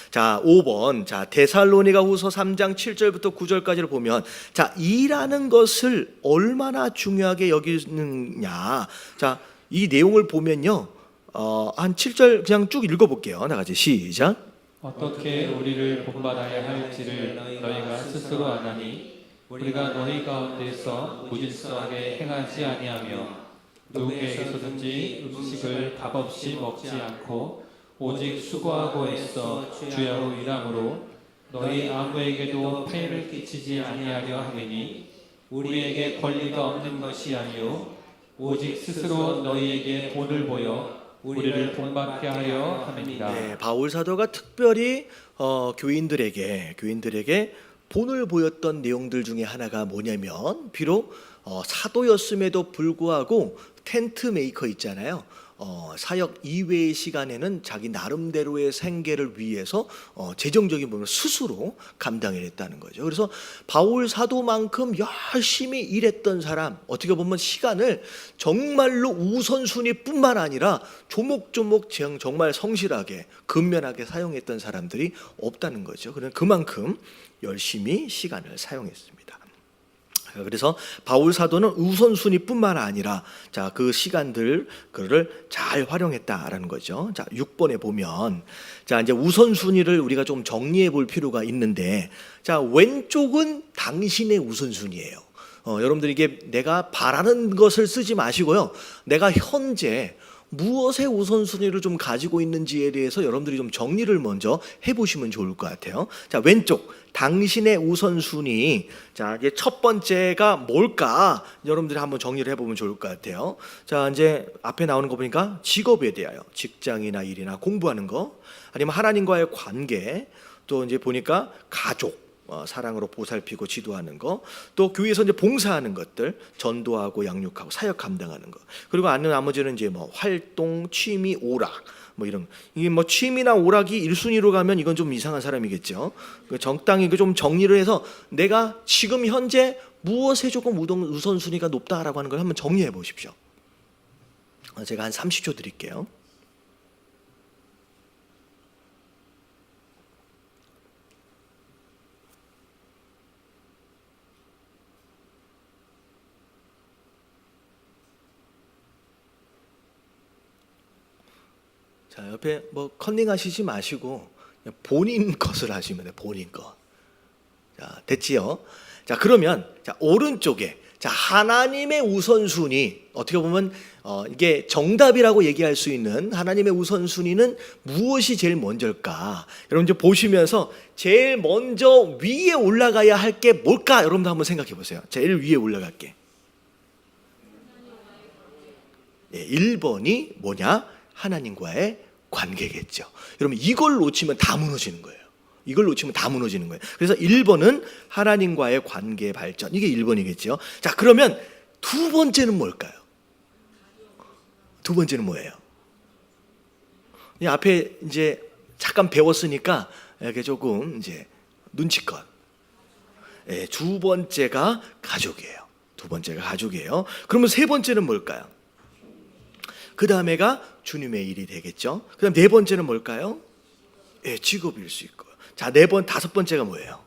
[SPEAKER 1] 자, 5번. 자, 데살로니가후서 3장 7절부터 9절까지를 보면 자, 일하는 것을 얼마나 중요하게 여기느냐. 자, 이 내용을 보면요. 한 7절 그냥 쭉 읽어 볼게요. 다 같이 시작.
[SPEAKER 2] 어떻게 우리를 본받아야 할지를 너희가 스스로 아나니 우리가 너희 가운데서 무질서하게 행하지 아니하며 누구에게서든지 음식을 값없이 먹지 않고 오직 수고하고 애써 주야로 일함으로 너희 아무에게도 폐를 끼치지 아니하려 함이니 우리에게 권리가 없는 것이 아니요 오직 스스로 너희에게 본을 보여 우리를 본받게 하려 함이니라.
[SPEAKER 1] 네, 바울 사도가 특별히 교인들에게 본을 보였던 내용들 중에 하나가 뭐냐면 비록 사도였음에도 불구하고 텐트 메이커 있잖아요. 사역 이외의 시간에는 자기 나름대로의 생계를 위해서 재정적인 부분을 스스로 감당해냈다는 거죠. 그래서 바울 사도만큼 열심히 일했던 사람, 어떻게 보면 시간을 정말로 우선순위뿐만 아니라 조목조목 정말 성실하게 근면하게 사용했던 사람들이 없다는 거죠. 그만큼 열심히 시간을 사용했습니다. 그래서 바울 사도는 우선순위뿐만 아니라 그 시간들 그를 잘 활용했다라는 거죠. 6번에 보면 이제 우선순위를 우리가 좀 정리해 볼 필요가 있는데 왼쪽은 당신의 우선순위예요. 여러분들 이게 내가 바라는 것을 쓰지 마시고요. 내가 현재 무엇의 우선순위를 좀 가지고 있는지에 대해서 여러분들이 좀 정리를 먼저 해보시면 좋을 것 같아요. 왼쪽 당신의 우선순위. 이제 첫 번째가 뭘까? 여러분들이 한번 정리를 해보면 좋을 것 같아요. 이제 앞에 나오는 거 보니까 직업에 대하여 직장이나 일이나 공부하는 거, 아니면 하나님과의 관계, 또 이제 보니까 가족, 사랑으로 보살피고 지도하는 거, 또 교회에서 이제 봉사하는 것들, 전도하고 양육하고 사역 감당하는 거, 그리고 나머지는 이제 활동, 취미, 오락, 이런. 이게 취미나 오락이 1순위로 가면 이건 좀 이상한 사람이겠죠. 적당히 좀 정리를 해서 내가 지금 현재 무엇에 조금 우선순위가 높다라고 하는 걸 한번 정리해 보십시오. 제가 한 30초 드릴게요. 옆에 컨닝 하시지 마시고 그냥 본인 것을 하시면 돼요. 본인 것. 됐지요? 그러면 오른쪽에 하나님의 우선순위, 어떻게 보면 이게 정답이라고 얘기할 수 있는 하나님의 우선순위는 무엇이 제일 먼저일까? 여러분 이제 보시면서 제일 먼저 위에 올라가야 할 게 뭘까? 여러분도 한번 생각해 보세요. 제일 위에 올라갈 게 1번이 뭐냐? 하나님과의 관계겠죠. 여러분 이걸 놓치면 다 무너지는 거예요. 그래서 1번은 하나님과의 관계 발전. 이게 1번이겠죠. 그러면 두 번째는 뭘까요? 두 번째는 뭐예요? 앞에 이제 잠깐 배웠으니까 이렇게 조금 이제 눈치껏. 두 번째가 가족이에요. 그러면 세 번째는 뭘까요? 그 다음에가 주님의 일이 되겠죠. 그 다음 네 번째는 뭘까요? 직업일 수 있고. 다섯 번째가 뭐예요?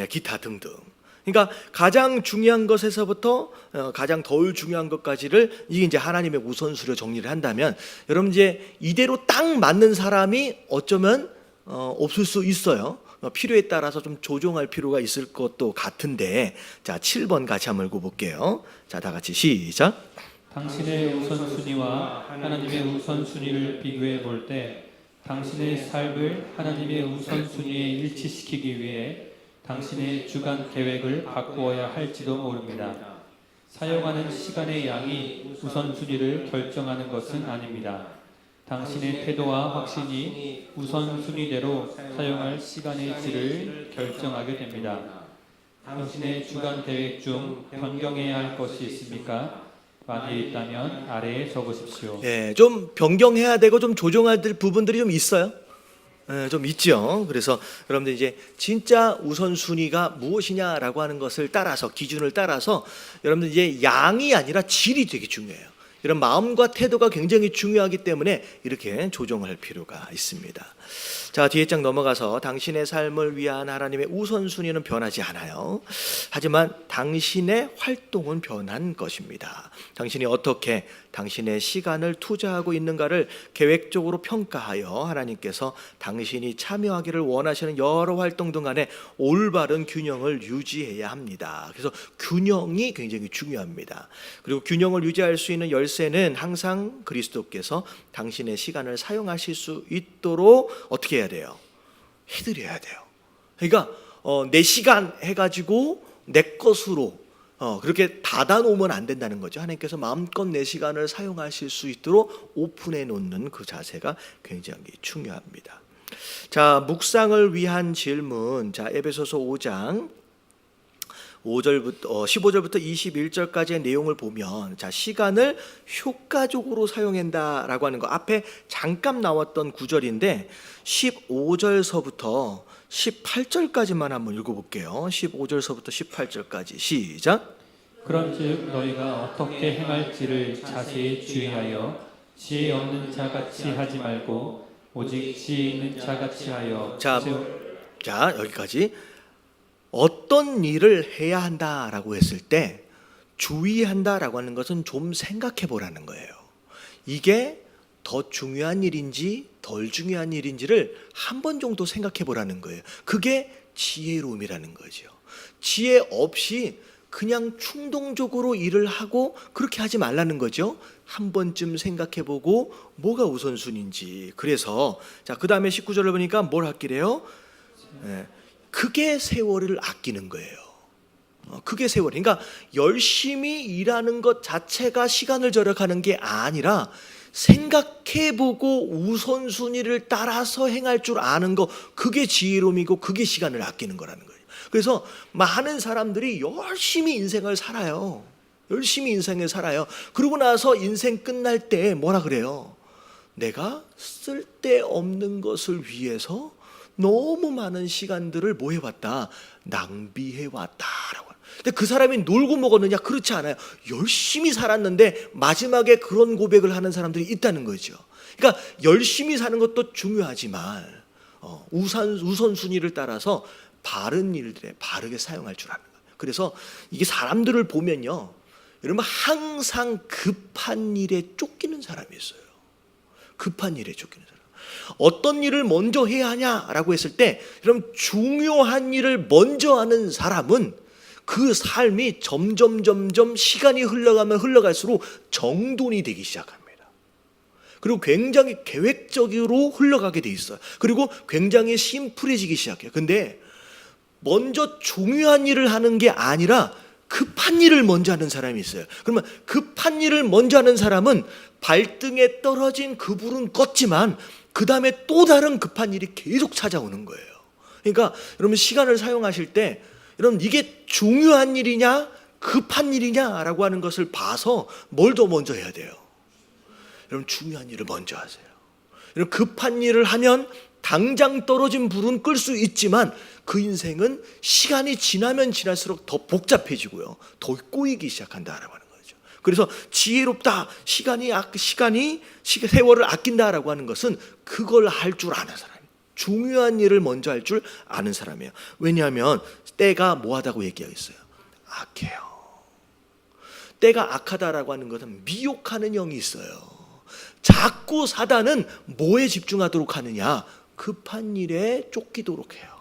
[SPEAKER 1] 기타 등등. 그러니까 가장 중요한 것에서부터 가장 덜 중요한 것까지를 이게 이제 하나님의 우선순위로 정리를 한다면 여러분 이제 이대로 딱 맞는 사람이 어쩌면 없을 수 있어요. 필요에 따라서 좀 조정할 필요가 있을 것도 같은데 7번 같이 한번 읽어볼게요. 다 같이 시작.
[SPEAKER 2] 당신의 우선순위와 하나님의 우선순위를 비교해 볼 때 당신의 삶을 하나님의 우선순위에 일치시키기 위해 당신의 주간 계획을 바꾸어야 할지도 모릅니다. 사용하는 시간의 양이 우선순위를 결정하는 것은 아닙니다. 당신의 태도와 확신이 우선순위대로 사용할 시간의 질을 결정하게 됩니다. 당신의 주간 계획 중 변경해야 할 것이 있습니까? 만일 있다면 아래에 적으십시오.
[SPEAKER 1] 좀 변경해야 되고 좀 조정해야 될 부분들이 좀 있어요. 좀 있죠. 그래서 여러분들 이제 진짜 우선순위가 무엇이냐라고 하는 것을 따라서, 기준을 따라서 여러분들 이제 양이 아니라 질이 되게 중요해요. 이런 마음과 태도가 굉장히 중요하기 때문에 이렇게 조정할 필요가 있습니다. 뒤에 장 넘어가서 당신의 삶을 위한 하나님의 우선순위는 변하지 않아요. 하지만 당신의 활동은 변한 것입니다. 당신이 어떻게 당신의 시간을 투자하고 있는가를 계획적으로 평가하여 하나님께서 당신이 참여하기를 원하시는 여러 활동들 간에 올바른 균형을 유지해야 합니다. 그래서 균형이 굉장히 중요합니다. 그리고 균형을 유지할 수 있는 열쇠는 항상 그리스도께서 당신의 시간을 사용하실 수 있도록 어떻게 해야 돼요? 해드려야 돼요. 그러니까 내 시간 해가지고 내 것으로 그렇게 닫아 놓으면 안 된다는 거죠. 하나님께서 마음껏 내 시간을 사용하실 수 있도록 오픈해 놓는 그 자세가 굉장히 중요합니다. 자, 묵상을 위한 질문. 자, 에베소서 5장 15절부터 21절까지의 내용을 보면, 자, 시간을 효과적으로 사용한다라고 하는 거 앞에 잠깐 나왔던 구절인데 15절서부터 18절까지만 한번 읽어볼게요. 15절서부터 18절까지 시작.
[SPEAKER 2] 그런즉 너희가 어떻게 행할지를 자세히 주의하여 지혜 없는 자같이 하지 말고 오직 지혜 있는 자같이 하여
[SPEAKER 1] 자, 여기까지. 어떤 일을 해야 한다라고 했을 때 주의한다라고 하는 것은 좀 생각해 보라는 거예요. 이게 더 중요한 일인지 덜 중요한 일인지를 한 번 정도 생각해 보라는 거예요. 그게 지혜로움이라는 거죠. 지혜 없이 그냥 충동적으로 일을 하고 그렇게 하지 말라는 거죠. 한 번쯤 생각해 보고 뭐가 우선순위인지. 그래서 자, 그 다음에 19절을 보니까 뭘 하기래요? 그게 세월을 아끼는 거예요. 그게 세월. 그러니까 열심히 일하는 것 자체가 시간을 절약하는 게 아니라 생각해보고 우선순위를 따라서 행할 줄 아는 거, 그게 지혜로움이고 그게 시간을 아끼는 거라는 거예요. 그래서 많은 사람들이 열심히 인생을 살아요. 열심히 인생을 살아요. 그러고 나서 인생 끝날 때 뭐라 그래요? 내가 쓸데없는 것을 위해서 너무 많은 시간들을 뭐 해왔다? 낭비해왔다라고. 근데 그 사람이 놀고 먹었느냐? 그렇지 않아요. 열심히 살았는데 마지막에 그런 고백을 하는 사람들이 있다는 거죠. 그러니까 열심히 사는 것도 중요하지만 우선순위를 따라서 바른 일들에 바르게 사용할 줄 아는 거예요. 그래서 이게 사람들을 보면요, 여러분 항상 급한 일에 쫓기는 사람이 있어요. 급한 일에 쫓기는 사람. 어떤 일을 먼저 해야 하냐라고 했을 때, 여러분 중요한 일을 먼저 하는 사람은 그 삶이 점점 시간이 흘러가면 흘러갈수록 정돈이 되기 시작합니다. 그리고 굉장히 계획적으로 흘러가게 돼 있어요. 그리고 굉장히 심플해지기 시작해요. 근데 먼저 중요한 일을 하는 게 아니라 급한 일을 먼저 하는 사람이 있어요. 그러면 급한 일을 먼저 하는 사람은 발등에 떨어진 그 불은 껐지만 그 다음에 또 다른 급한 일이 계속 찾아오는 거예요. 그러니까 여러분 시간을 사용하실 때 여러분 이게 중요한 일이냐 급한 일이냐라고 하는 것을 봐서 뭘 더 먼저 해야 돼요? 여러분 중요한 일을 먼저 하세요. 여러분 급한 일을 하면 당장 떨어진 불은 끌 수 있지만 그 인생은 시간이 지나면 지날수록 더 복잡해지고요, 더 꼬이기 시작한다라고 하는 거죠. 그래서 지혜롭다, 세월을 아낀다라고 하는 것은 그걸 할 줄 아는 사람, 중요한 일을 먼저 할 줄 아는 사람이에요. 왜냐하면 때가 뭐하다고 얘기하겠어요? 악해요. 때가 악하다라고 하는 것은 미혹하는 영이 있어요. 자꾸 사단은 뭐에 집중하도록 하느냐? 급한 일에 쫓기도록 해요.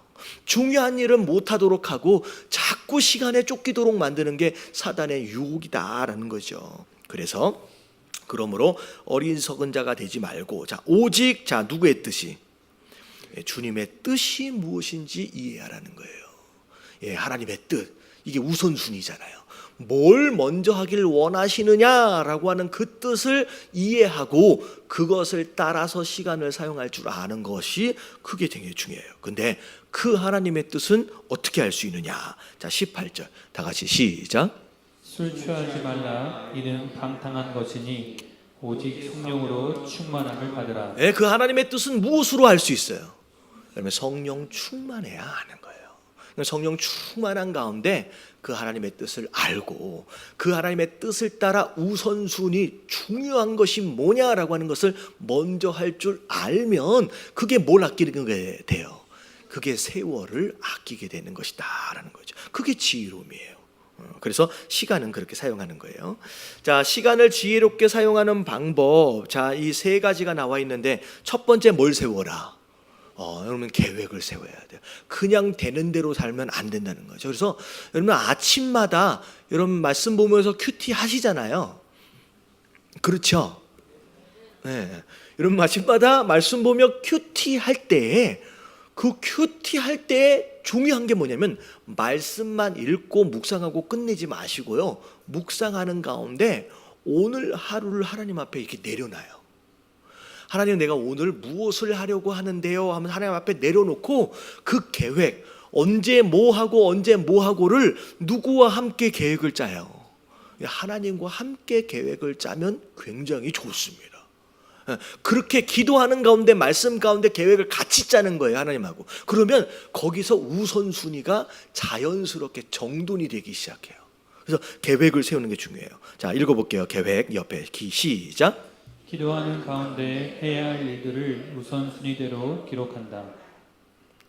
[SPEAKER 1] 중요한 일은 못하도록 하고 자꾸 시간에 쫓기도록 만드는 게 사단의 유혹이다라는 거죠. 그래서 그러므로 어리석은 자가 되지 말고, 자 오직 자 누구의 뜻이? 주님의 뜻이 무엇인지 이해하라는 거예요. 예, 하나님의 뜻, 이게 우선순위잖아요. 뭘 먼저 하길 원하시느냐라고 하는 그 뜻을 이해하고 그것을 따라서 시간을 사용할 줄 아는 것이 그게 되게 중요해요. 근데 그 하나님의 뜻은 어떻게 알 수 있느냐? 자 18절 다 같이 시작.
[SPEAKER 2] 술 취하지 말라. 이는 방탕한 것이니 오직 성령으로 충만함을 받으라.
[SPEAKER 1] 예, 그 하나님의 뜻은 무엇으로 알 수 있어요? 그러면 성령 충만해야 하는 거예요. 성령 충만한 가운데 그 하나님의 뜻을 알고 그 하나님의 뜻을 따라 우선순위 중요한 것이 뭐냐라고 하는 것을 먼저 할 줄 알면 그게 뭘 아끼는 게 돼요? 그게 세월을 아끼게 되는 것이다 라는 거죠. 그게 지혜로움이에요. 그래서 시간은 그렇게 사용하는 거예요. 자, 시간을 지혜롭게 사용하는 방법, 자, 이 세 가지가 나와 있는데 첫 번째 뭘 세워라? 여러분 계획을 세워야 돼요. 그냥 되는 대로 살면 안 된다는 거죠. 그래서 여러분 아침마다 여러분 말씀 보면서 큐티 하시잖아요. 그렇죠? 네. 여러분 아침마다 말씀 보며 큐티 할 때 그 큐티 할 때 중요한 게 뭐냐면 말씀만 읽고 묵상하고 끝내지 마시고요. 묵상하는 가운데 오늘 하루를 하나님 앞에 이렇게 내려놔요. 하나님, 내가 오늘 무엇을 하려고 하는데요 하면 하나님 앞에 내려놓고 그 계획, 언제 뭐 하고를 누구와 함께 계획을 짜요. 하나님과 함께 계획을 짜면 굉장히 좋습니다. 그렇게 기도하는 가운데 말씀 가운데 계획을 같이 짜는 거예요, 하나님하고. 그러면 거기서 우선순위가 자연스럽게 정돈이 되기 시작해요. 그래서 계획을 세우는 게 중요해요. 자, 읽어볼게요. 계획 옆에 시작.
[SPEAKER 2] 기도하는 가운데 해야 할 일들을 우선순위대로 기록한다.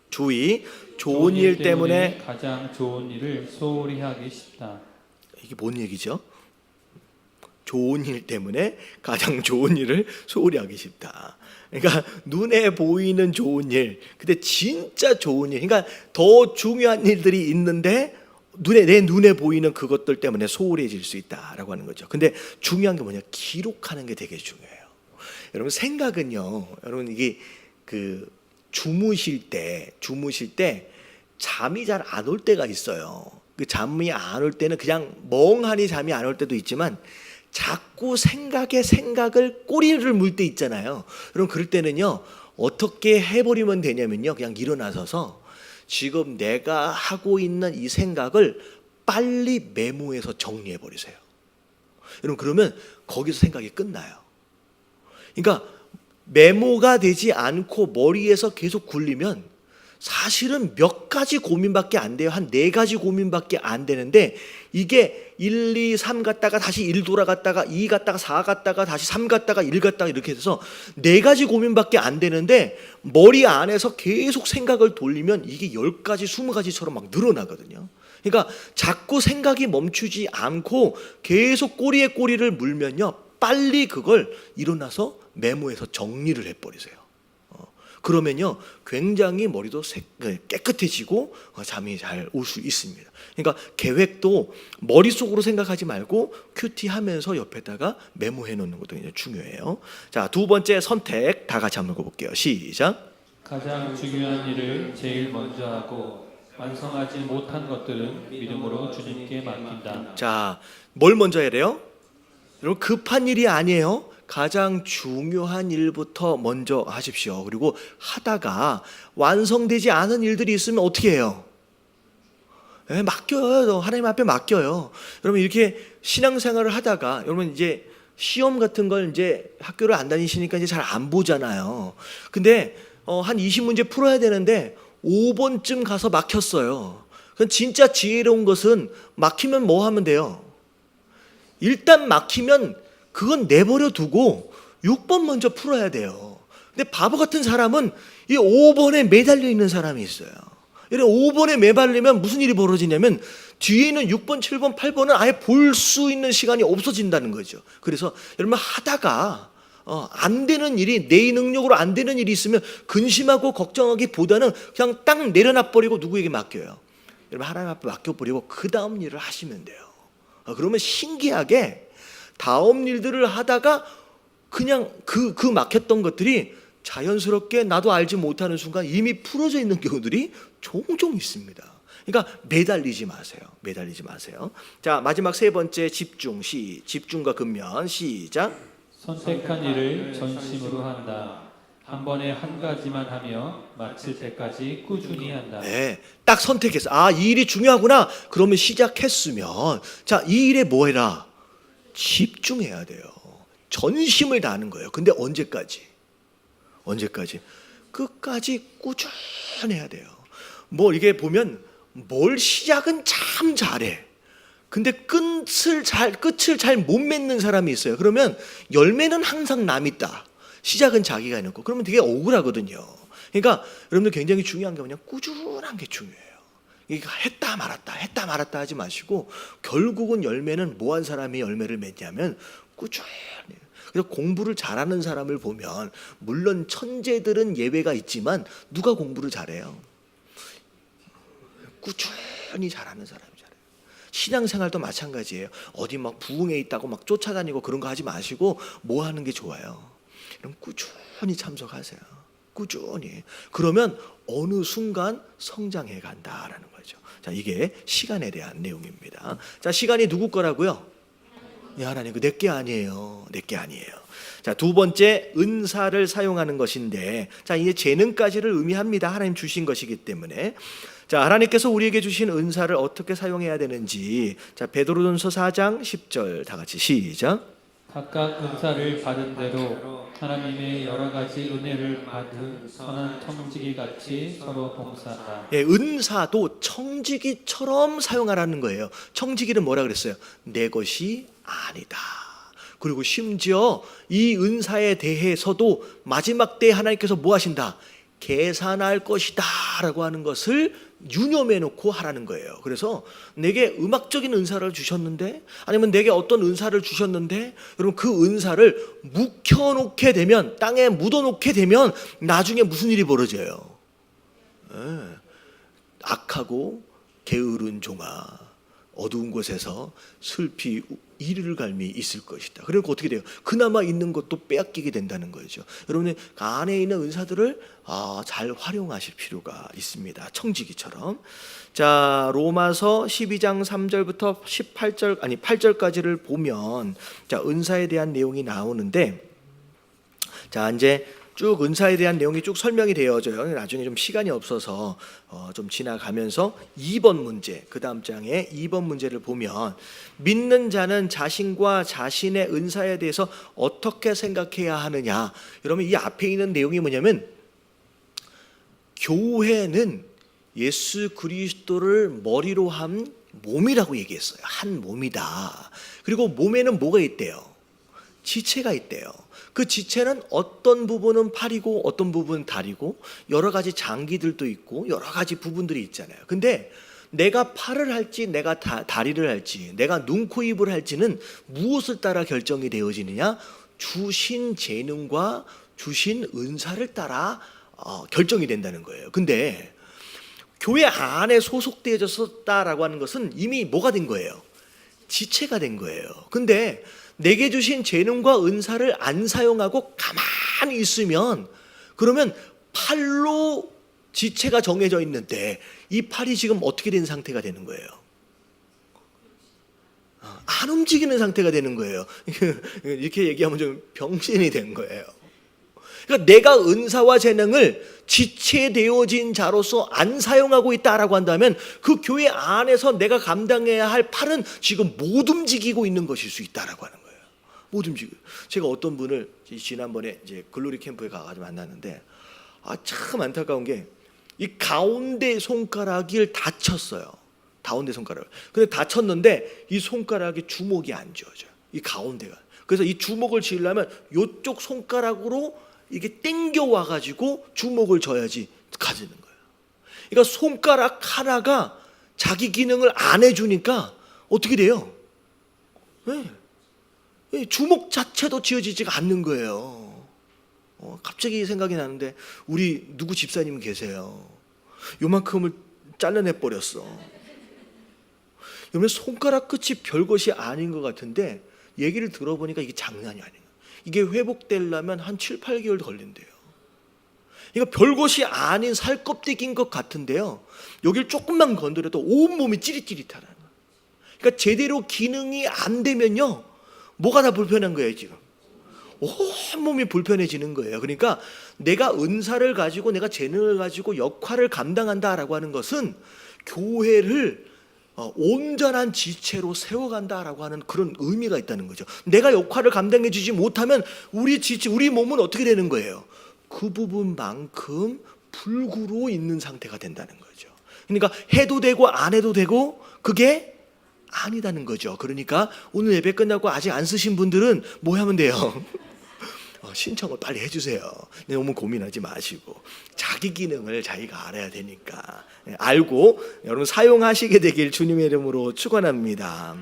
[SPEAKER 1] 주의, 좋은 일 때문에
[SPEAKER 2] 가장 좋은 일을 소홀히 하기 쉽다.
[SPEAKER 1] 이게 뭔 얘기죠? 좋은 일 때문에 가장 좋은 일을 소홀히 하기 쉽다. 그러니까 눈에 보이는 좋은 일, 근데 진짜 좋은 일, 그러니까 더 중요한 일들이 있는데 내 눈에 보이는 그것들 때문에 소홀해질 수 있다라고 하는 거죠. 근데 중요한 게 뭐냐? 기록하는 게 되게 중요해요. 여러분, 생각은요, 여러분, 이게 그 주무실 때 잠이 잘 안 올 때가 있어요. 그 잠이 안 올 때는 그냥 멍하니 잠이 안 올 때도 있지만 자꾸 생각을 꼬리를 물 때 있잖아요. 여러분, 그럴 때는요, 어떻게 해버리면 되냐면요, 그냥 일어나서서 지금 내가 하고 있는 이 생각을 빨리 메모해서 정리해 버리세요. 여러분, 그러면 거기서 생각이 끝나요. 그러니까 메모가 되지 않고 머리에서 계속 굴리면 사실은 몇 가지 고민밖에 안 돼요. 한 4가지 고민밖에 안 되는데 이게 1, 2, 3 갔다가 다시 1 돌아갔다가 2 갔다가 4 갔다가 다시 3 갔다가 1 갔다가 이렇게 해서 4가지 고민밖에 안 되는데 머리 안에서 계속 생각을 돌리면 이게 10가지, 20가지처럼 막 늘어나거든요. 그러니까 자꾸 생각이 멈추지 않고 계속 꼬리에 꼬리를 물면요, 빨리 그걸 일어나서 메모해서 정리를 해버리세요. 그러면요, 굉장히 머리도 깨끗해지고 잠이 잘 올 수 있습니다. 그러니까 계획도 머릿속으로 생각하지 말고 큐티하면서 옆에다가 메모해 놓는 것도 굉장히 중요해요. 자, 2번째 선택 다 같이 한번 읽어볼게요. 시작.
[SPEAKER 2] 가장 중요한 일을 제일 먼저 하고 완성하지 못한 것들은 믿음으로 주님께 맡긴다.
[SPEAKER 1] 자, 뭘 먼저 해야 돼요? 여러분, 급한 일이 아니에요. 가장 중요한 일부터 먼저 하십시오. 그리고 하다가 완성되지 않은 일들이 있으면 어떻게 해요? 맡겨요. 하나님 앞에 맡겨요. 여러분, 이렇게 신앙생활을 하다가 여러분 이제 시험 같은 걸 이제 학교를 안 다니시니까 이제 잘 안 보잖아요. 근데 한 20문제 풀어야 되는데 5번쯤 가서 막혔어요. 그럼 진짜 지혜로운 것은 막히면 뭐 하면 돼요? 일단 막히면 그건 내버려 두고 6번 먼저 풀어야 돼요. 근데 바보 같은 사람은 이 5번에 매달려 있는 사람이 있어요. 이런 5번에 매달리면 무슨 일이 벌어지냐면 뒤에 있는 6번, 7번, 8번은 아예 볼 수 있는 시간이 없어진다는 거죠. 그래서 여러분, 하다가 안 되는 일이, 내 능력으로 안 되는 일이 있으면 근심하고 걱정하기보다는 그냥 딱 내려놔 버리고 누구에게 맡겨요? 여러분, 하나님 앞에 맡겨버리고 그 다음 일을 하시면 돼요. 그러면 신기하게 다음 일들을 하다가 그냥 그 막혔던 것들이 자연스럽게 나도 알지 못하는 순간 이미 풀어져 있는 경우들이 종종 있습니다. 그러니까 매달리지 마세요. 자, 마지막 3번째 집중과 근면 시작.
[SPEAKER 2] 선택한 일을 전심으로 한다. 한 번에 한 가지만 하며 마칠 때까지 꾸준히 한다.
[SPEAKER 1] 네, 딱 선택해서 이 일이 중요하구나. 그러면 시작했으면 자, 이 일에 뭐 해라? 집중해야 돼요. 전심을 다하는 거예요. 근데 언제까지? 끝까지 꾸준해야 돼요. 뭐 이게 보면 뭘 시작은 참 잘해. 근데 끝을 잘 못 맺는 사람이 있어요. 그러면 열매는 항상 남있다. 시작은 자기가 해놓고. 그러면 되게 억울하거든요. 그러니까 여러분들 굉장히 중요한 게 뭐냐? 꾸준한 게 중요해요. 그러니까 했다 말았다 하지 마시고 결국은 열매는 뭐 한 사람이 열매를 맺냐면 꾸준히. 그래서 공부를 잘하는 사람을 보면 물론 천재들은 예외가 있지만 누가 공부를 잘해요? 꾸준히 잘하는 사람이 잘해요. 신앙생활도 마찬가지예요. 어디 막 부흥에 있다고 막 쫓아다니고 그런 거 하지 마시고 뭐 하는 게 좋아요? 그럼 꾸준히 참석하세요. 꾸준히. 그러면 어느 순간 성장해 간다라는 거죠. 자, 이게 시간에 대한 내용입니다. 자, 시간이 누구 거라고요? 하나님, 내 게 아니에요. 내 게 아니에요. 자, 두 번째, 은사를 사용하는 것인데, 자, 이제 재능까지를 의미합니다. 하나님 주신 것이기 때문에. 자, 하나님께서 우리에게 주신 은사를 어떻게 사용해야 되는지, 자, 베드로전서 4장 10절 다 같이 시작.
[SPEAKER 2] 각각 은사를 받은 대로 하나님의 여러 가지 은혜를 받은 선한 청지기 같이 서로 봉사하라.
[SPEAKER 1] 예, 은사도 청지기처럼 사용하라는 거예요. 청지기는 뭐라 그랬어요? 내 것이 아니다. 그리고 심지어 이 은사에 대해서도 마지막 때에 하나님께서 뭐 하신다? 계산할 것이다 라고 하는 것을 유념해 놓고 하라는 거예요. 그래서 내게 음악적인 은사를 주셨는데, 아니면 내게 어떤 은사를 주셨는데, 여러분 그 은사를 묵혀놓게 되면, 땅에 묻어놓게 되면 나중에 무슨 일이 벌어져요? 악하고 게으른 종아, 어두운 곳에서 슬피 이를 갈미 있을 것이다. 그리고 어떻게 돼요? 그나마 있는 것도 빼앗기게 된다는 거죠. 여러분의 안에 있는 은사들을 잘 활용하실 필요가 있습니다. 청지기처럼. 자, 로마서 12장 3절부터 8절까지를 보면, 자, 은사에 대한 내용이 나오는데, 자, 이제 쭉 은사에 대한 내용이 쭉 설명이 되어져요. 나중에 좀 시간이 없어서 좀 지나가면서 2번 문제, 그 다음 장에 2번 문제를 보면, 믿는 자는 자신과 자신의 은사에 대해서 어떻게 생각해야 하느냐. 여러분, 이 앞에 있는 내용이 뭐냐면, 교회는 예수 그리스도를 머리로 한 몸이라고 얘기했어요. 한 몸이다. 그리고 몸에는 뭐가 있대요? 지체가 있대요. 그 지체는 어떤 부분은 팔이고 어떤 부분은 다리고 여러 가지 장기들도 있고 여러 가지 부분들이 있잖아요. 근데 내가 팔을 할지 내가 다리를 할지 내가 눈, 코, 입을 할지는 무엇을 따라 결정이 되어지느냐? 주신 재능과 주신 은사를 따라 결정이 된다는 거예요. 근데 교회 안에 소속되어졌다라고 하는 것은 이미 뭐가 된 거예요? 지체가 된 거예요. 근데 내게 주신 재능과 은사를 안 사용하고 가만히 있으면, 그러면 팔로 지체가 정해져 있는데 이 팔이 지금 어떻게 된 상태가 되는 거예요? 안 움직이는 상태가 되는 거예요. 이렇게 얘기하면 좀 병신이 된 거예요. 그러니까 내가 은사와 재능을 지체되어진 자로서 안 사용하고 있다라고 한다면 그 교회 안에서 내가 감당해야 할 팔은 지금 못 움직이고 있는 것일 수 있다라고 하는 거예요. 못 움직여요. 제가 어떤 분을 지난번에 이제 글로리 캠프에 가가지고 만났는데, 참 안타까운 게 이 가운데 손가락을 다쳤어요. 가운데 손가락을. 근데 다쳤는데 이 손가락에 주먹이 안 쥐어져요. 이 가운데가. 그래서 이 주먹을 쥐려면 이쪽 손가락으로 이게 땡겨 와가지고 주먹을 져야지 가지는 거예요. 그러니까 손가락 하나가 자기 기능을 안 해주니까 어떻게 돼요? 주먹 자체도 쥐어지지가 않는 거예요. 갑자기 생각이 나는데 우리 누구 집사님 계세요. 요만큼을 잘라내 버렸어. 여러분, 손가락 끝이 별것이 아닌 것 같은데 얘기를 들어보니까 이게 장난이 아니에요. 이게 회복되려면 한 7, 8개월 걸린대요. 이거 별것이 아닌 살껍데기인 것 같은데요, 여기를 조금만 건드려도 온몸이 찌릿찌릿하다는 거예요. 그러니까 제대로 기능이 안 되면요, 뭐가 다 불편한 거예요. 지금 온몸이 불편해지는 거예요. 그러니까 내가 은사를 가지고 내가 재능을 가지고 역할을 감당한다라고 하는 것은 교회를 온전한 지체로 세워간다라고 하는 그런 의미가 있다는 거죠. 내가 역할을 감당해 주지 못하면 우리 지체, 우리 몸은 어떻게 되는 거예요? 그 부분만큼 불구로 있는 상태가 된다는 거죠. 그러니까 해도 되고 안 해도 되고 그게 아니다는 거죠. 그러니까 오늘 예배 끝나고 아직 안 쓰신 분들은 뭐 하면 돼요? 신청을 빨리 해주세요. 너무 고민하지 마시고 자기 기능을 자기가 알아야 되니까 알고 여러분 사용하시게 되길 주님의 이름으로 축원합니다.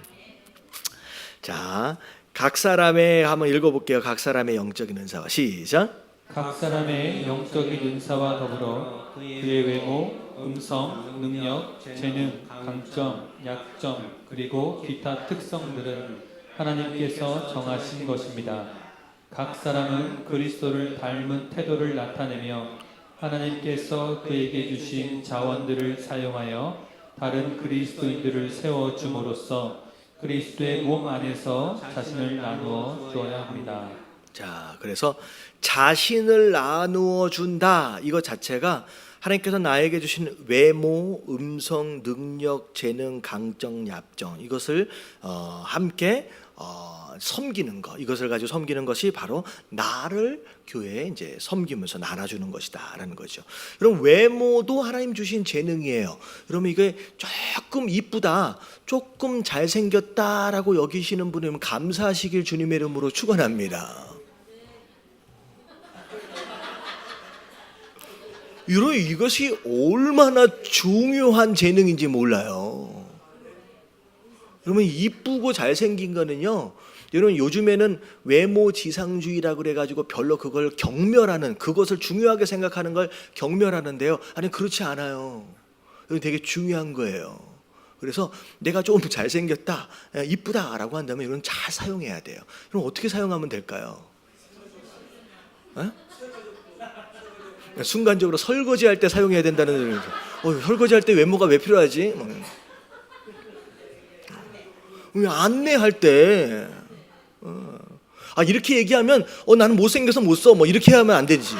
[SPEAKER 1] 자, 각 사람의 한번 읽어볼게요. 각 사람의 영적인 은사와 시작.
[SPEAKER 2] 각 사람의 영적인 은사와 더불어 그의 외모, 음성, 능력, 재능, 강점, 약점, 그리고 기타 특성들은 하나님께서 정하신 것입니다. 각 사람은 그리스도를 닮은 태도를 나타내며 하나님께서 그에게 주신 자원들을 사용하여 다른 그리스도인들을 세워줌으로써 그리스도의 몸 안에서 자신을 나누어 주어야 합니다.
[SPEAKER 1] 자, 그래서 자신을 나누어 준다. 이거 자체가 하나님께서 나에게 주신 외모, 음성, 능력, 재능, 강점, 약점 이것을 함께 섬기는 것, 이것을 가지고 섬기는 것이 바로 나를 교회에 이제 섬기면서 나눠주는 것이다라는 거죠. 그럼 외모도 하나님 주신 재능이에요. 그러면 이게 조금 이쁘다, 조금 잘생겼다라고 여기시는 분이면 감사하시길 주님의 이름으로 축원합니다. 이것이 얼마나 중요한 재능인지 몰라요. 여러분, 이쁘고 잘생긴 거는요, 여러분 요즘에는 외모 지상주의라고 그래가지고 별로 그걸 경멸하는, 그것을 중요하게 생각하는 걸 경멸하는데요. 아니, 그렇지 않아요. 이건 되게 중요한 거예요. 그래서 내가 좀 잘생겼다, 이쁘다라고 한다면 이건 잘 사용해야 돼요. 그럼 어떻게 사용하면 될까요? 순간적으로 설거지할 때 사용해야 된다는, 설거지할 때 외모가 왜 필요하지? 안내할 때 이렇게 얘기하면 나는 못생겨서 못 써, 뭐 이렇게 하면 안 되지.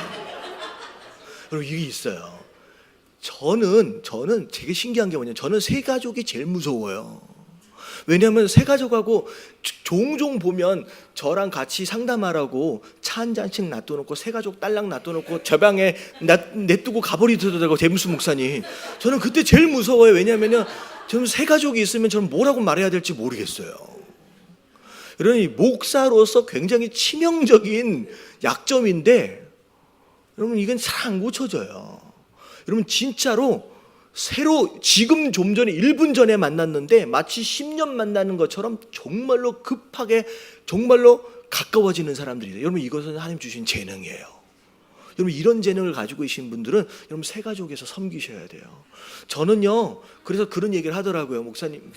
[SPEAKER 1] 그리고 이게 있어요. 저는 되게 신기한 게 뭐냐면, 저는 새 가족이 제일 무서워요. 왜냐하면 새 가족하고 종종 보면 저랑 같이 상담하라고 차 한 잔씩 놔둬놓고 새 가족 딸랑 놔둬놓고 저 방에 냅두고 가버리더라고, 데무스 목사님. 저는 그때 제일 무서워요. 왜냐하면 저는 새 가족이 있으면 저는 뭐라고 말해야 될지 모르겠어요. 그러니 목사로서 굉장히 치명적인 약점인데, 여러분 이건 잘 안 고쳐져요. 여러분 진짜로 새로 지금 좀 전에 1분 전에 만났는데 마치 10년 만나는 것처럼 정말로 급하게 정말로 가까워지는 사람들이에요. 여러분 이것은 하나님 주신 재능이에요. 여러분 이런 재능을 가지고 계신 분들은 여러분 새 가족에서 섬기셔야 돼요. 저는요, 그래서 그런 얘기를 하더라고요. 목사님,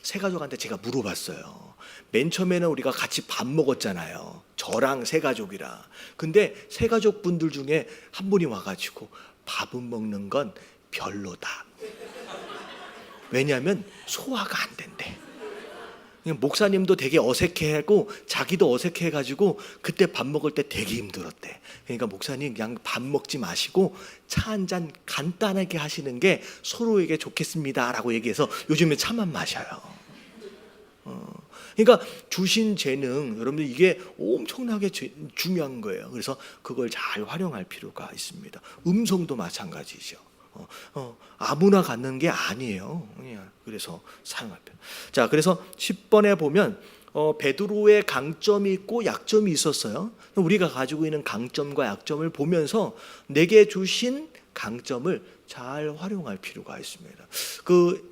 [SPEAKER 1] 새 가족한테 제가 물어봤어요. 맨 처음에는 우리가 같이 밥 먹었잖아요. 저랑 새 가족이랑. 근데 새 가족 분들 중에 한 분이 와가지고 밥은 먹는 건 별로다. 왜냐하면 소화가 안 된대. 목사님도 되게 어색해하고 자기도 어색해가지고 그때 밥 먹을 때 되게 힘들었대. 그러니까 목사님 그냥 밥 먹지 마시고 차 한 잔 간단하게 하시는 게 서로에게 좋겠습니다라고 얘기해서 요즘에 차만 마셔요. 그러니까 주신 재능, 여러분들 이게 엄청나게 중요한 거예요. 그래서 그걸 잘 활용할 필요가 있습니다. 음성도 마찬가지죠. 아무나 갖는 게 아니에요. 그래서 사용할 필요. 자, 그래서 10번에 보면 베드로의 강점이 있고 약점이 있었어요. 우리가 가지고 있는 강점과 약점을 보면서 내게 주신 강점을 잘 활용할 필요가 있습니다.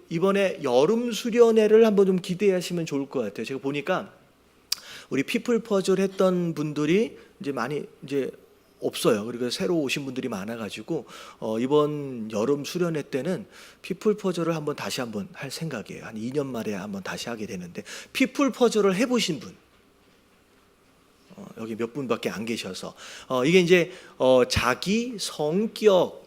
[SPEAKER 1] 이번에 여름 수련회를 한번 좀 기대하시면 좋을 것 같아요. 제가 보니까 우리 피플 퍼즐 했던 분들이 이제 많이 이제 없어요. 그리고 새로 오신 분들이 많아가지고 이번 여름 수련회 때는 피플 퍼즐을 다시 한번 할 생각이에요. 한 2년 만에 한번 다시 하게 되는데, 피플 퍼즐을 해보신 분 여기 몇 분밖에 안 계셔서 이게 이제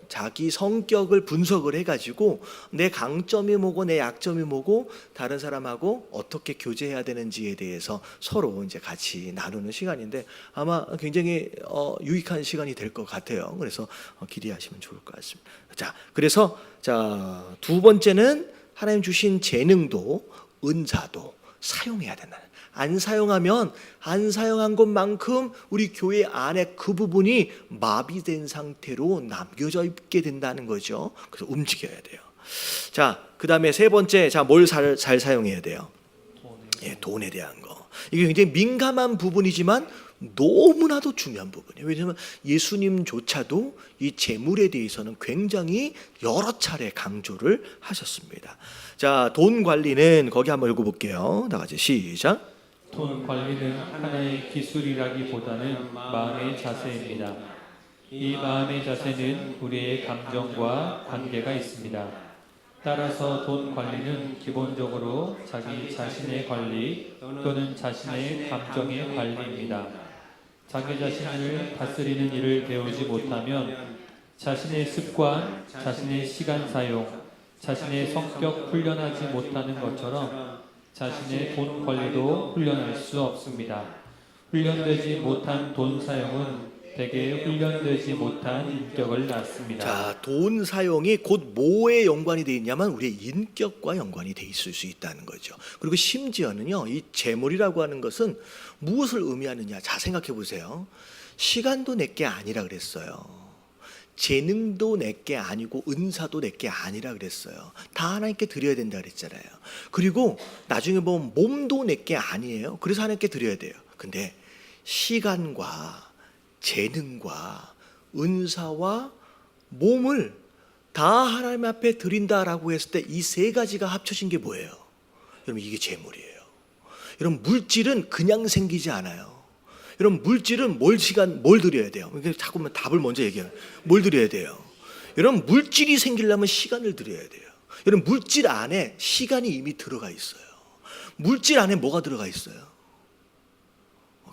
[SPEAKER 1] 자기 성격을 분석을 해가지고 내 강점이 뭐고 내 약점이 뭐고 다른 사람하고 어떻게 교제해야 되는지에 대해서 서로 이제 같이 나누는 시간인데, 아마 굉장히 유익한 시간이 될 것 같아요. 그래서 기대하시면 좋을 것 같습니다. 자, 그래서 두 번째는 하나님 주신 재능도 은사도 사용해야 된다. 안 사용하면 안 사용한 것만큼 우리 교회 안에 그 부분이 마비된 상태로 남겨져 있게 된다는 거죠. 그래서 움직여야 돼요. 자, 그 다음에 세 번째, 뭘 잘 사용해야 돼요? 돈에 대한 거. 이게 굉장히 민감한 부분이지만 너무나도 중요한 부분이에요. 왜냐하면 예수님조차도 이 재물에 대해서는 굉장히 여러 차례 강조를 하셨습니다. 자, 돈 관리는 거기 한번 읽어볼게요. 다 같이 시작.
[SPEAKER 2] 돈 관리는 하나의 기술이라기보다는 마음의 자세입니다. 이 마음의 자세는 우리의 감정과 관계가 있습니다. 따라서 돈 관리는 기본적으로 자기 자신의 관리 또는 자신의 감정의 관리입니다. 자기 자신을 다스리는 일을 배우지 못하면 자신의 습관, 자신의 시간 사용, 자신의 성격 훈련하지 못하는 것처럼 자신의 돈 관리도 훈련할 수 없습니다. 훈련되지 못한 돈 사용은 대개 훈련되지 못한 인격을 낳습니다.
[SPEAKER 1] 자, 돈 사용이 곧 뭐에 연관이 되어 있냐면 우리의 인격과 연관이 되어 있을 수 있다는 거죠. 그리고 심지어는요, 이 재물이라고 하는 것은 무엇을 의미하느냐? 자, 생각해 보세요. 시간도 내게 아니라 그랬어요. 재능도 내게 아니고 은사도 내게 아니라 그랬어요. 다 하나님께 드려야 된다 그랬잖아요. 그리고 나중에 보면 몸도 내게 아니에요. 그래서 하나님께 드려야 돼요. 근데 시간과 재능과 은사와 몸을 다 하나님 앞에 드린다라고 했을 때 이 세 가지가 합쳐진 게 뭐예요? 여러분, 이게 재물이에요. 여러분, 물질은 그냥 생기지 않아요. 여러분, 물질은 뭘 드려야 돼요? 자꾸만 답을 먼저 얘기해요. 뭘 드려야 돼요? 여러분, 물질이 생기려면 시간을 드려야 돼요. 여러분, 물질 안에 시간이 이미 들어가 있어요. 물질 안에 뭐가 들어가 있어요?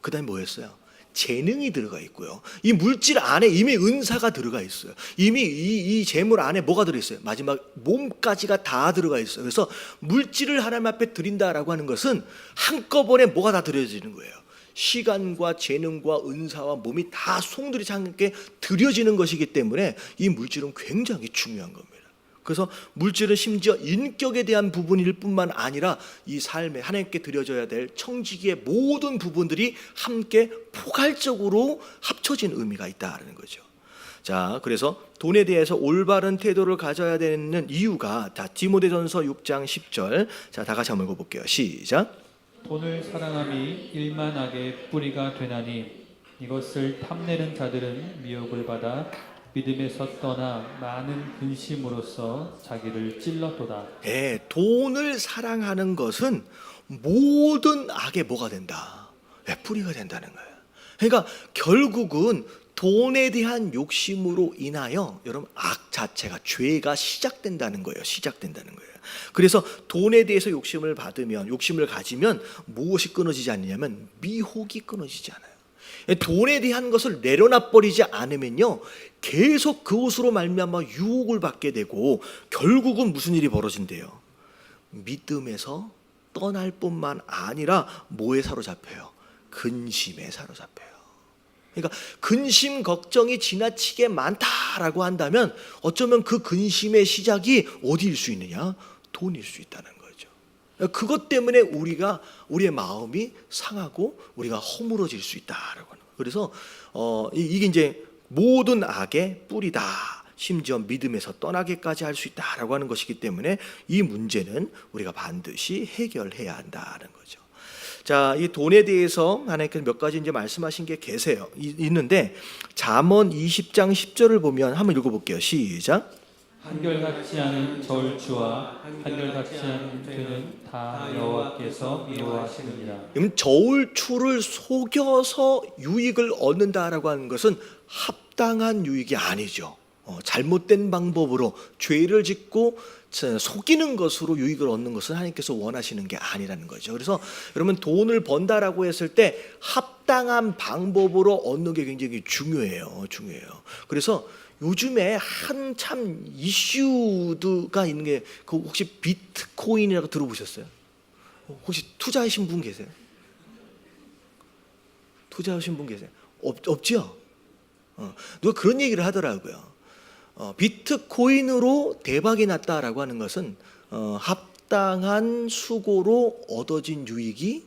[SPEAKER 1] 그 다음에 뭐였어요? 재능이 들어가 있고요. 이 물질 안에 이미 은사가 들어가 있어요. 이미 이 재물 안에 뭐가 들어있어요? 마지막 몸까지가 다 들어가 있어요. 그래서 물질을 하나님 앞에 드린다라고 하는 것은 한꺼번에 뭐가 다 드려지는 거예요. 시간과 재능과 은사와 몸이 다 송두리째 함께 드려지는 것이기 때문에 이 물질은 굉장히 중요한 겁니다. 그래서 물질은 심지어 인격에 대한 부분일 뿐만 아니라 이 삶에 하나님께 드려져야 될 청지기의 모든 부분들이 함께 포괄적으로 합쳐진 의미가 있다는 거죠. 자, 그래서 돈에 대해서 올바른 태도를 가져야 되는 이유가, 자, 디모데전서 6장 10절, 자, 다 같이 한번 읽어볼게요. 시작.
[SPEAKER 2] 돈을 사랑함이 일만하게 뿌리가 되나니 이것을 탐내는 자들은 미혹을 받아 믿음에서 떠나 많은 근심으로써 자기를 찔렀도다.
[SPEAKER 1] 네, 돈을 사랑하는 것은 모든 악의 뭐가 된다? 네, 뿌리가 된다는 거예요. 그러니까 결국은 돈에 대한 욕심으로 인하여 여러분 악 자체가, 죄가 시작된다는 거예요. 시작된다는 거예요. 그래서 돈에 대해서 욕심을 가지면 무엇이 끊어지지 않느냐면 미혹이 끊어지지 않아요. 돈에 대한 것을 내려놔 버리지 않으면요, 계속 그것으로 말미암아 유혹을 받게 되고 결국은 무슨 일이 벌어진대요? 믿음에서 떠날 뿐만 아니라 뭐에 사로잡혀요? 근심에 사로잡혀요. 그러니까 근심 걱정이 지나치게 많다라고 한다면 어쩌면 그 근심의 시작이 어디일 수 있느냐? 돈일 수 있다는 거죠. 그것 때문에 우리의 마음이 상하고 우리가 허물어질 수 있다라고 하는 거예요. 그래서 이게 이제 모든 악의 뿌리다. 심지어 믿음에서 떠나게까지 할 수 있다라고 하는 것이기 때문에 이 문제는 우리가 반드시 해결해야 한다는 거죠. 자, 이 돈에 대해서 하나님께서 몇 가지 이제 말씀하신 게 있는데 잠언 20장 10절을 보면 한번 읽어볼게요. 시작.
[SPEAKER 2] 한결같지 않은 저울추와 한결같지 않은 되는 다 여호와께서 미워하시느니라.
[SPEAKER 1] 저울추를 속여서 유익을 얻는다라고 하는 것은 합당한 유익이 아니죠. 잘못된 방법으로 죄를 짓고 속이는 것으로 유익을 얻는 것은 하나님께서 원하시는 게 아니라는 거죠. 그래서 여러분, 돈을 번다라고 했을 때 합당한 방법으로 얻는 게 굉장히 중요해요. 그래서 요즘에 한참 이슈가 있는 게 혹시 비트코인이라고 들어보셨어요? 혹시 투자하신 분 계세요? 투자하신 분 계세요? 없죠? 누가 그런 얘기를 하더라고요. 비트코인으로 대박이 났다라고 하는 것은 합당한 수고로 얻어진 유익이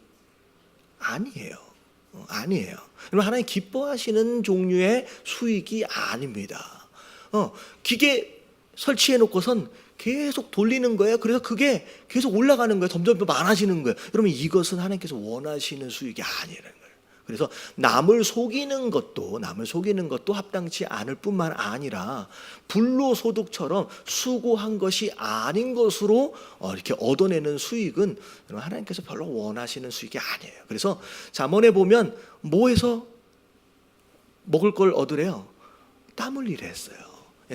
[SPEAKER 1] 아니에요. 여러분, 하나님 기뻐하시는 종류의 수익이 아닙니다. 기계 설치해 놓고선 계속 돌리는 거예요. 그래서 그게 계속 올라가는 거예요. 점점 더 많아지는 거예요. 여러분, 이것은 하나님께서 원하시는 수익이 아니라는 거예요. 그래서 남을 속이는 것도 합당치 않을 뿐만 아니라 불로소득처럼 수고한 것이 아닌 것으로 이렇게 얻어내는 수익은 하나님께서 별로 원하시는 수익이 아니에요. 그래서 잠언에 보면 뭐해서 먹을 걸 얻으래요? 땀 흘리래 했어요.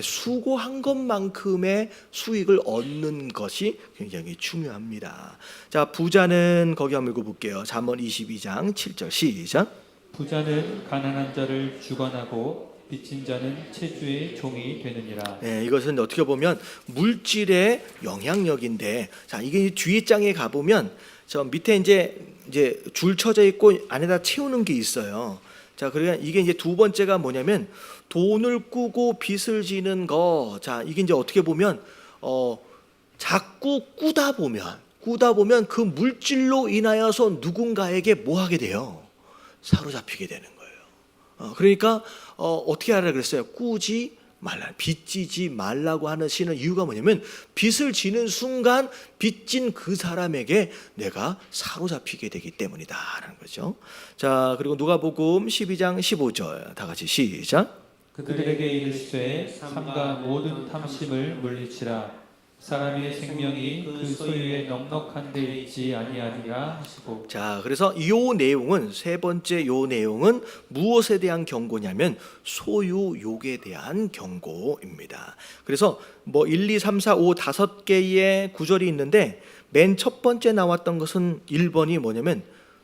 [SPEAKER 1] 수고한 것만큼의 수익을 얻는 것이 굉장히 중요합니다. 자, 부자는 거기 한번 읽어볼게요. 잠언 22장 7절 시작.
[SPEAKER 2] 부자는 가난한 자를 주관하고 빚진 자는 채주의 종이 되느니라.
[SPEAKER 1] 네, 이것은 어떻게 보면 물질의 영향력인데, 자 이게 이 뒤에 장에 가 보면 저 밑에 이제 줄 쳐져 있고 안에다 채우는 게 있어요. 자 그러니까 이게 이제 두 번째가 뭐냐면 돈을 꾸고 빚을 지는 거. 자 이게 이제 어떻게 보면 자꾸 꾸다 보면 그 물질로 인하여서 누군가에게 뭐 하게 돼요? 사로잡히게 되는 거예요. 그러니까 어떻게 하라 그랬어요? 꾸지 말라, 빚지지 말라고 하시는 이유가 뭐냐면 빚을 지는 순간 빚진 그 사람에게 내가 사로잡히게 되기 때문이다라는 거죠. 자 그리고 누가복음 12장 15절 다 같이 시작.
[SPEAKER 2] 그들에게 이르시되 삼가 모든 탐심을 물리치라. 사람의 생명이 그 소유에 넉넉한 데 있지 아니하리라 하시고.
[SPEAKER 1] 자, 그래서 이 내용은 세 번째 요 내용은 무엇에 대한 경고냐면 소유욕에 대한 경고입니다. 그래서 뭐 1, 2, 3, 4, 5 다섯 개의 구절이 있는데 맨 첫 번째 나왔던 것은 1번이 뭐냐면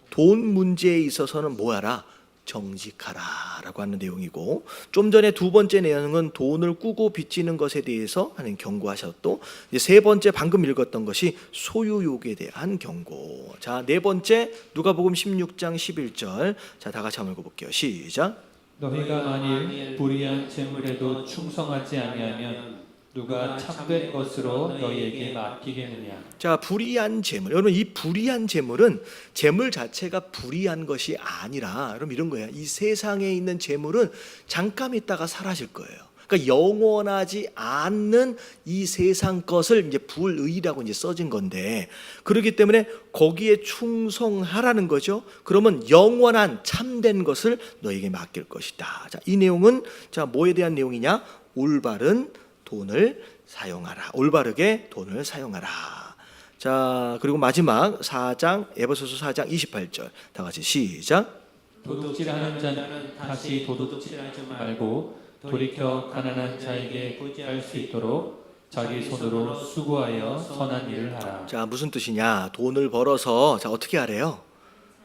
[SPEAKER 1] 돈 문제에 있어서는 뭐하라? 정직하라라고 하는 내용이고, 좀 전에 두 번째 내용은 돈을 꾸고 빚지는 것에 대해서 하는 경고하셨고, 이제 세 번째 방금 읽었던 것이 소유욕에 대한 경고. 자, 네 번째 누가복음 16장 11절. 자, 다 같이 한번 읽어볼게요. 시작.
[SPEAKER 2] 너희가 만일 불의한 재물에도 충성하지 아니하면 누가 참된 것으로 너희에게 맡기겠느냐.
[SPEAKER 1] 자, 불의한 재물. 여러분 이 불의한 재물은 재물 자체가 불의한 것이 아니라 여러분 이런 거예요. 이 세상에 있는 재물은 잠깐 있다가 사라질 거예요. 그러니까 영원하지 않는 이 세상 것을 이제 불의라고 이제 써진 건데, 그렇기 때문에 거기에 충성하라는 거죠. 그러면 영원한 참된 것을 너에게 맡길 것이다. 자, 이 내용은 자 뭐에 대한 내용이냐? 올바른 돈을 사용하라. 올바르게 돈을 사용하라. 자, 그리고 마지막 4장 에베소서 4장 28절 다 같이 시작.
[SPEAKER 2] 도둑질하는 자는 다시 도둑질하지 말고 돌이켜 가난한 자에게 부지할 수 있도록 자기 손으로 수고하여 선한 일을 하라.
[SPEAKER 1] 자, 무슨 뜻이냐? 돈을 벌어서 자 어떻게 하래요?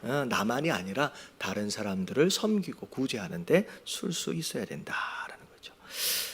[SPEAKER 1] 나만이 아니라 다른 사람들을 섬기고 구제하는데 쓸 수 있어야 된다라는 거죠.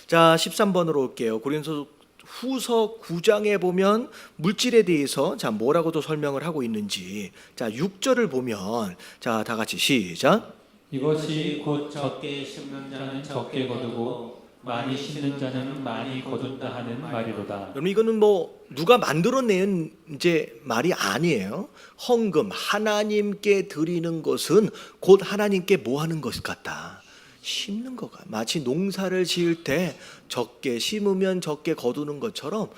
[SPEAKER 1] 자, 13번으로 올게요. 고린도 후서 9장에 보면 물질에 대해서 자 뭐라고도 설명을 하고 있는지, 자 6절을 보면 자 다 같이 시작.
[SPEAKER 2] 이것이 곧 적게 심는 자는 적게 거두고 많이 심는 자는 많이 거둔다 하는 말이로다.
[SPEAKER 1] 여러분 이거는 뭐 누가 만들어낸 이제 말이 아니에요. 헌금 하나님께 드리는 것은 곧 하나님께 뭐 하는 것 같다? 심는 거가. 마치 농사를 지을 때 적게 심으면 적게 거두는 것처럼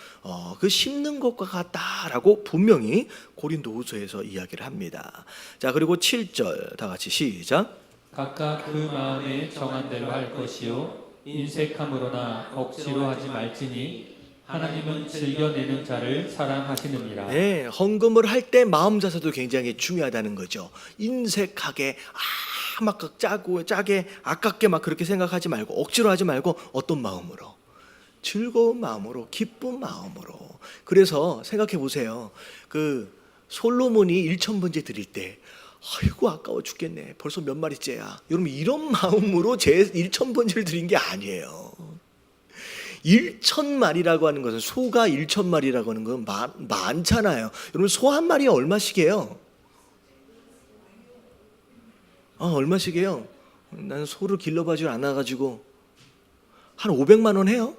[SPEAKER 1] 그 심는 것과 같다라고 분명히 고린도후서에서 이야기를 합니다. 자 그리고 7절 다 같이 시작.
[SPEAKER 2] 각각 그 마음에 정한 대로 할 것이요 인색함으로나 억지로 하지 말지니 하나님은 즐겨내는 자를 사랑하시느니라.
[SPEAKER 1] 네, 헌금을 할 때 마음 자세도 굉장히 중요하다는 거죠. 인색하게 막 짜게 아깝게 막 그렇게 생각하지 말고 억지로 하지 말고 어떤 마음으로? 즐거운 마음으로, 기쁜 마음으로. 그래서 생각해 보세요. 그 솔로몬이 1,000번째 드릴 때 아이고 아까워 죽겠네. 벌써 몇 마리째야. 여러분 이런 마음으로 제 1,000번째를 드린 게 아니에요. 1,000마리라고 하는 것은 소가 1,000마리라고 하는 건 많잖아요. 여러분 소 한 마리에 얼마씩이에요? 얼마씩이에요? 나는 소를 길러봐지 않아가지고 한 500만 원 해요?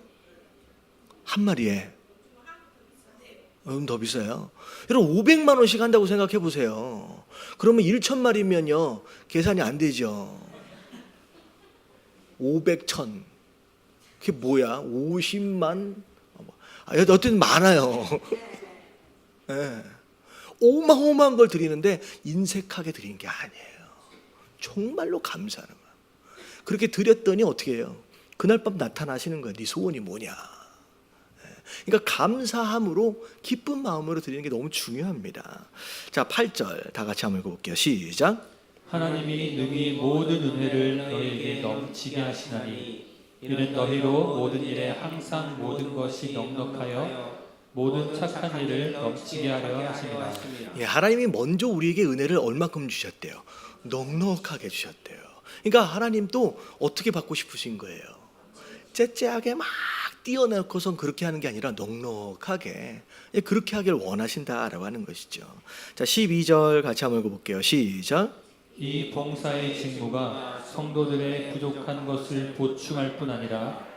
[SPEAKER 1] 한 마리에. 더 비싸요. 여러분 500만 원씩 한다고 생각해 보세요. 그러면 1,000마리면요 계산이 안 되죠. 500, 1,000 그게 뭐야? 50만? 어쨌든 많아요. 네. 어마어마한 걸 드리는데 인색하게 드린 게 아니에요. 정말로 감사하는 거야. 그렇게 드렸더니 어떻게 해요? 그날 밤 나타나시는 거야. 네 소원이 뭐냐. 그러니까 감사함으로 기쁜 마음으로 드리는 게 너무 중요합니다. 자 8절 다 같이 한번 읽어볼게요. 시작.
[SPEAKER 2] 하나님이 능히 모든 은혜를 너희에게 넘치게 하시나니 이는 너희로 모든 일에 항상 모든 것이 넉넉하여 모든 착한 일을 넘치게 하려 하십니다.
[SPEAKER 1] 예, 하나님이 먼저 우리에게 은혜를 얼마큼 주셨대요? 넉넉하게 주셨대요. 그러니까 하나님도 어떻게 받고 싶으신 거예요? 째째하게 막 띄어넣고선 그렇게 하는 게 아니라 넉넉하게 그렇게 하길 원하신다라고 하는 것이죠. 자, 12절 같이 한번 읽어볼게요. 시작.
[SPEAKER 2] 이 봉사의 직무가 성도들의 부족한 것을 보충할 뿐 아니라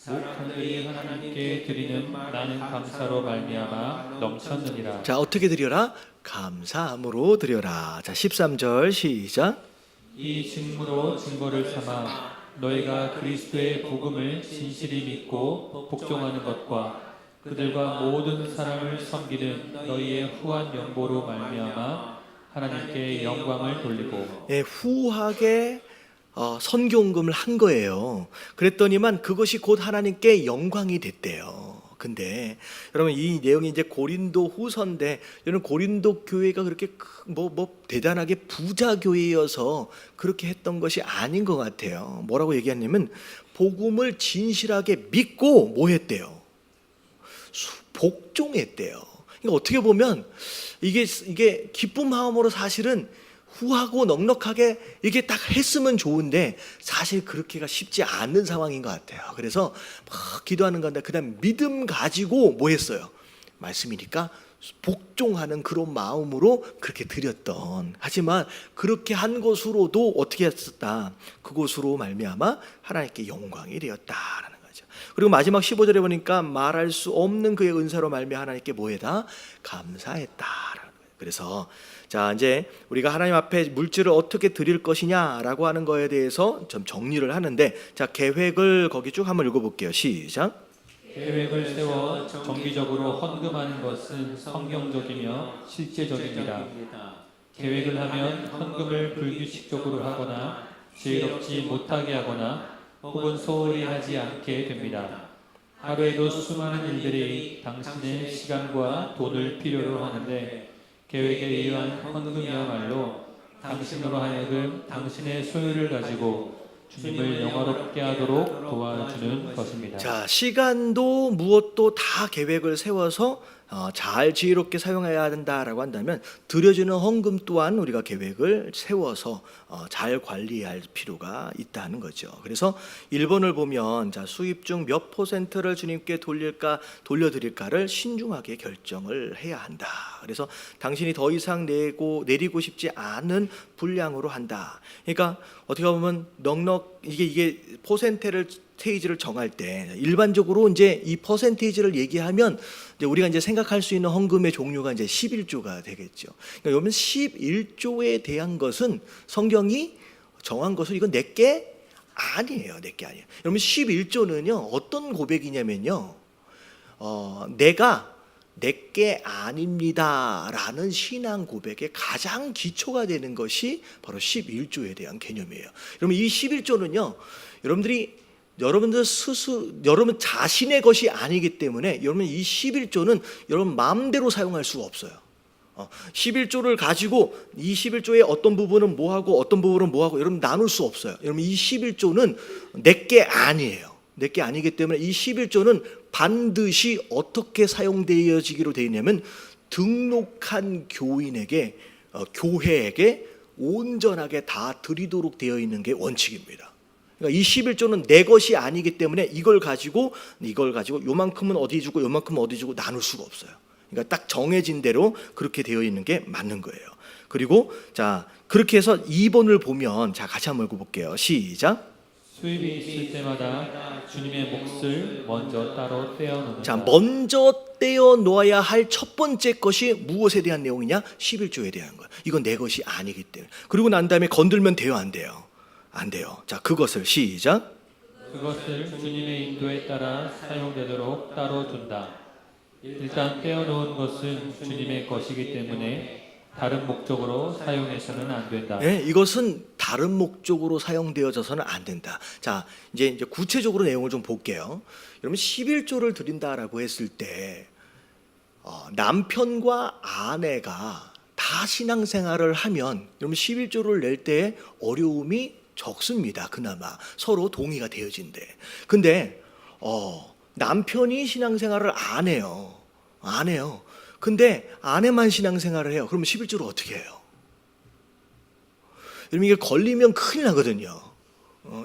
[SPEAKER 2] 목한들이 하나님께 드리는 나는 감사로 말미암아 넘쳤느니라.
[SPEAKER 1] 자, 어떻게 드려라? 감사함으로 드려라. 자, 13절 시작.
[SPEAKER 2] 이 직무로 증거를 삼아 너희가 그리스도의 복음을 진실히 믿고 복종하는 것과 그들과 모든 사람을 섬기는 너희의 후한 연보로 말미암아 하나님께 영광을 돌리고.
[SPEAKER 1] 예, 후하게 선교헌금을 한 거예요. 그랬더니만 그것이 곧 하나님께 영광이 됐대요. 근데 여러분 이 내용이 이제 고린도 후서인데 여러분 고린도 교회가 그렇게 대단하게 부자 교회여서 그렇게 했던 것이 아닌 것 같아요. 뭐라고 얘기하냐면 복음을 진실하게 믿고 뭐 했대요? 복종했대요. 그러니까 어떻게 보면 이게 기쁜 마음으로 사실은 후하고 넉넉하게 이게 딱 했으면 좋은데 사실 그렇게가 쉽지 않은 상황인 것 같아요. 그래서 막 기도하는 건데 그다음 믿음 가지고 뭐 했어요? 말씀이니까 복종하는 그런 마음으로 그렇게 드렸던. 하지만 그렇게 한 것으로도 어떻게 했었다? 그것으로 말미암아 하나님께 영광이 되었다라는 거죠. 그리고 마지막 15절에 보니까 말할 수 없는 그의 은사로 말미암아 하나님께 뭐해다? 감사했다라는 거예요. 그래서 자, 이제 우리가 하나님 앞에 물질을 어떻게 드릴 것이냐라고 하는 거에 대해서 좀 정리를 하는데, 자, 계획을 거기 쭉 한번 읽어볼게요. 시작.
[SPEAKER 2] 계획을 세워 정기적으로 헌금하는 것은 성경적이며 실제적입니다. 계획을 하면 헌금을 불규칙적으로 하거나 지혜롭지 못하게 하거나 혹은 소홀히 하지 않게 됩니다. 하루에도 수많은 일들이 당신의 시간과 돈을 필요로 하는데 계획에 의한 헌금이야말로 당신으로 하여금 당신의 소유를 가지고 주님을 영화롭게 하도록 도와주는 것입니다.
[SPEAKER 1] 자, 시간도 무엇도 다 계획을 세워서 잘 지혜롭게 사용해야 된다라고 한다면 드려지는 헌금 또한 우리가 계획을 세워서 잘 관리할 필요가 있다는 거죠. 그래서 1번을 보면 자, 수입 중 몇 %를 주님께 돌려드릴까를 신중하게 결정을 해야 한다. 그래서 당신이 더 이상 내리고 싶지 않은 분량으로 한다. 그러니까 어떻게 보면 이게 퍼센테이지를 정할 때 일반적으로 이제 이 퍼센테이지를 얘기하면 이제 우리가 이제 생각할 수 있는 헌금의 종류가 이제 11조가 되겠죠. 그러니까 여러분 11조에 대한 것은 성경이 정한 것은 이건 내게 아니에요. 내게 아니에요. 여러분 11조는요 어떤 고백이냐면요, 내가 내게 아닙니다라는 신앙 고백의 가장 기초가 되는 것이 바로 11조에 대한 개념이에요. 여러분 이 11조는요 여러분들 스스로 여러분 자신의 것이 아니기 때문에 여러분 이 11조는 여러분 마음대로 사용할 수가 없어요. 11조를 가지고 이 11조의 어떤 부분은 뭐하고 어떤 부분은 뭐하고 여러분 나눌 수 없어요. 여러분 이 11조는 내게 아니에요. 내게 아니기 때문에 이 11조는 반드시 어떻게 사용되어지기로 되어 있냐면 등록한 교인에게 교회에게 온전하게 다 드리도록 되어 있는 게 원칙입니다. 그러니까 이 11조는 내 것이 아니기 때문에 이걸 가지고 요만큼은 어디 주고 요만큼은 어디 주고 나눌 수가 없어요. 그러니까 딱 정해진 대로 그렇게 되어 있는 게 맞는 거예요. 그리고 자, 그렇게 해서 2번을 보면 자, 같이 한번 읽어볼게요. 시작.
[SPEAKER 2] 수입이 있을 때마다 주님의 몫을 먼저 따로 떼어놓는다.
[SPEAKER 1] 자, 먼저 떼어 놓아야 할 첫 번째 것이 무엇에 대한 내용이냐? 11조에 대한 거예요. 이건 내 것이 아니기 때문에. 그리고 난 다음에 건들면 돼요, 안 돼요? 안 돼요. 자, 그것을 시작.
[SPEAKER 2] 그것을 주님의 인도에 따라 사용되도록 따로 둔다. 일단 떼어놓은 것은 주님의 것이기 때문에 다른 목적으로 사용해서는 안 된다.
[SPEAKER 1] 네, 이것은 다른 목적으로 사용되어져서는 안 된다. 자, 이제 구체적으로 내용을 좀 볼게요. 여러분 11조를 드린다라고 했을 때 남편과 아내가 다 신앙생활을 하면 여러분 11조를 낼 때 어려움이 적습니다. 그나마 서로 동의가 되어진대. 근데 남편이 신앙생활을 안 해요. 안 해요. 근데 아내만 신앙생활을 해요. 그러면 11조를 어떻게 해요? 여러분 이게 걸리면 큰일 나거든요.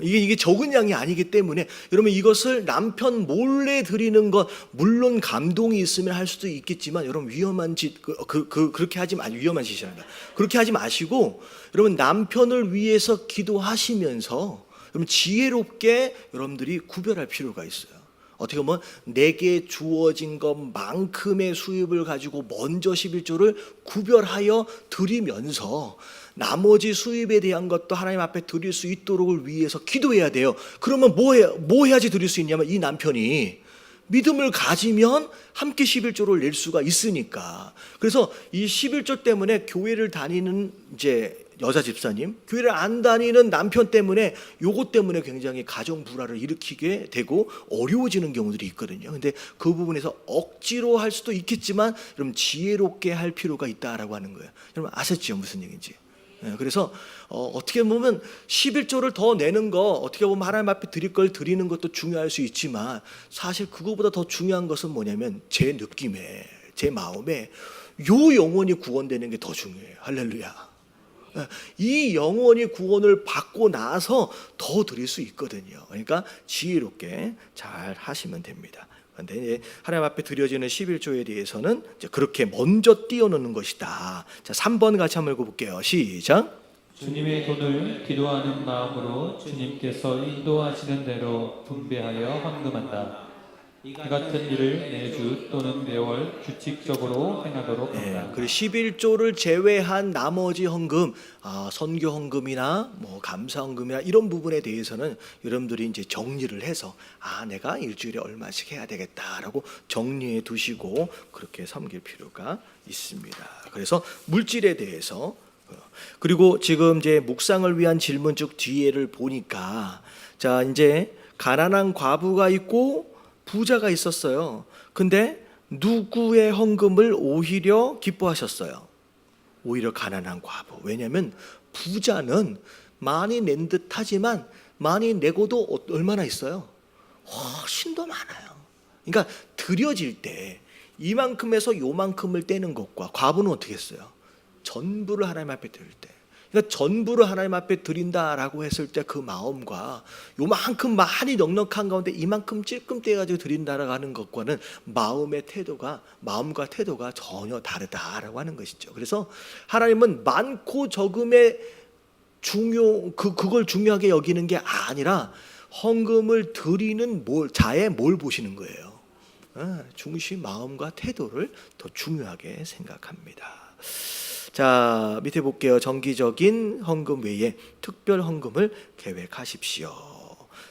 [SPEAKER 1] 이게 적은 양이 아니기 때문에 여러분 이것을 남편 몰래 드리는 것 물론 감동이 있으면 할 수도 있겠지만 여러분 위험한 짓 그렇게 하지 마 위험한 짓이랍니다. 그렇게 하지 마시고 여러분 남편을 위해서 기도하시면서 여러분 지혜롭게 여러분들이 구별할 필요가 있어요. 어떻게 보면 내게 주어진 것만큼의 수입을 가지고 먼저 11조를 구별하여 드리면서 나머지 수입에 대한 것도 하나님 앞에 드릴 수 있도록을 위해서 기도해야 돼요. 그러면 뭐 해야지 드릴 수 있냐면 이 남편이 믿음을 가지면 함께 11조를 낼 수가 있으니까. 그래서 이 11조 때문에 교회를 다니는 이제 여자 집사님, 교회를 안 다니는 남편 때문에 요것 때문에 굉장히 가정 불화를 일으키게 되고 어려워지는 경우들이 있거든요. 근데 그 부분에서 억지로 할 수도 있겠지만 여러분 지혜롭게 할 필요가 있다라고 하는 거예요. 여러분 아셨죠? 무슨 얘기인지. 그래서 어떻게 보면 11조를 더 내는 거 어떻게 보면 하나님 앞에 드릴 걸 드리는 것도 중요할 수 있지만 사실 그거보다 더 중요한 것은 뭐냐면 제 느낌에 제 마음에 요 영혼이 구원되는 게 더 중요해요. 할렐루야. 이 영혼이 구원을 받고 나서 더 드릴 수 있거든요. 그러니까 지혜롭게 잘 하시면 됩니다. 그런데 이제 하나님 앞에 드려지는 11조에 대해서는 이제 그렇게 먼저 띄워놓는 것이다. 자, 3번 같이 한번 읽어볼게요. 시작.
[SPEAKER 2] 주님의 돈을 기도하는 마음으로 주님께서 인도하시는 대로 분배하여 헌금한다. 이 같은 일을 매주 또는 매월 규칙적으로 행하도록 한다.
[SPEAKER 1] 그리고 11조를 제외한 나머지 헌금, 선교 헌금이나 뭐 감사 헌금이나 이런 부분에 대해서는 여러분들이 이제 정리를 해서 내가 일주일에 얼마씩 해야 되겠다라고 정리해 두시고 그렇게 섬길 필요가 있습니다. 그래서 물질에 대해서 그리고 지금 이제 묵상을 위한 질문 쭉 뒤에를 보니까 자 이제 가난한 과부가 있고 부자가 있었어요. 근데 누구의 헌금을 오히려 기뻐하셨어요? 오히려 가난한 과부. 왜냐하면 부자는 많이 낸 듯하지만 많이 내고도 얼마나 있어요? 훨씬 더 많아요. 그러니까 드려질 때 이만큼에서 요만큼을 떼는 것과 과부는 어떻게 했어요? 전부를 하나님 앞에 드릴 때, 그러니까 전부를 하나님 앞에 드린다라고 했을 때 그 마음과 요만큼 많이 넉넉한 가운데 이만큼 찔끔 떼가지고 드린다라고 하는 것과는 마음과 태도가 전혀 다르다라고 하는 것이죠. 그래서 하나님은 많고 적음의 그걸 중요하게 여기는 게 아니라 헌금을 드리는 자의 뭘 보시는 거예요. 중심 마음과 태도를 더 중요하게 생각합니다. 자, 밑에 볼게요. 정기적인 헌금 외에 특별 헌금을 계획하십시오.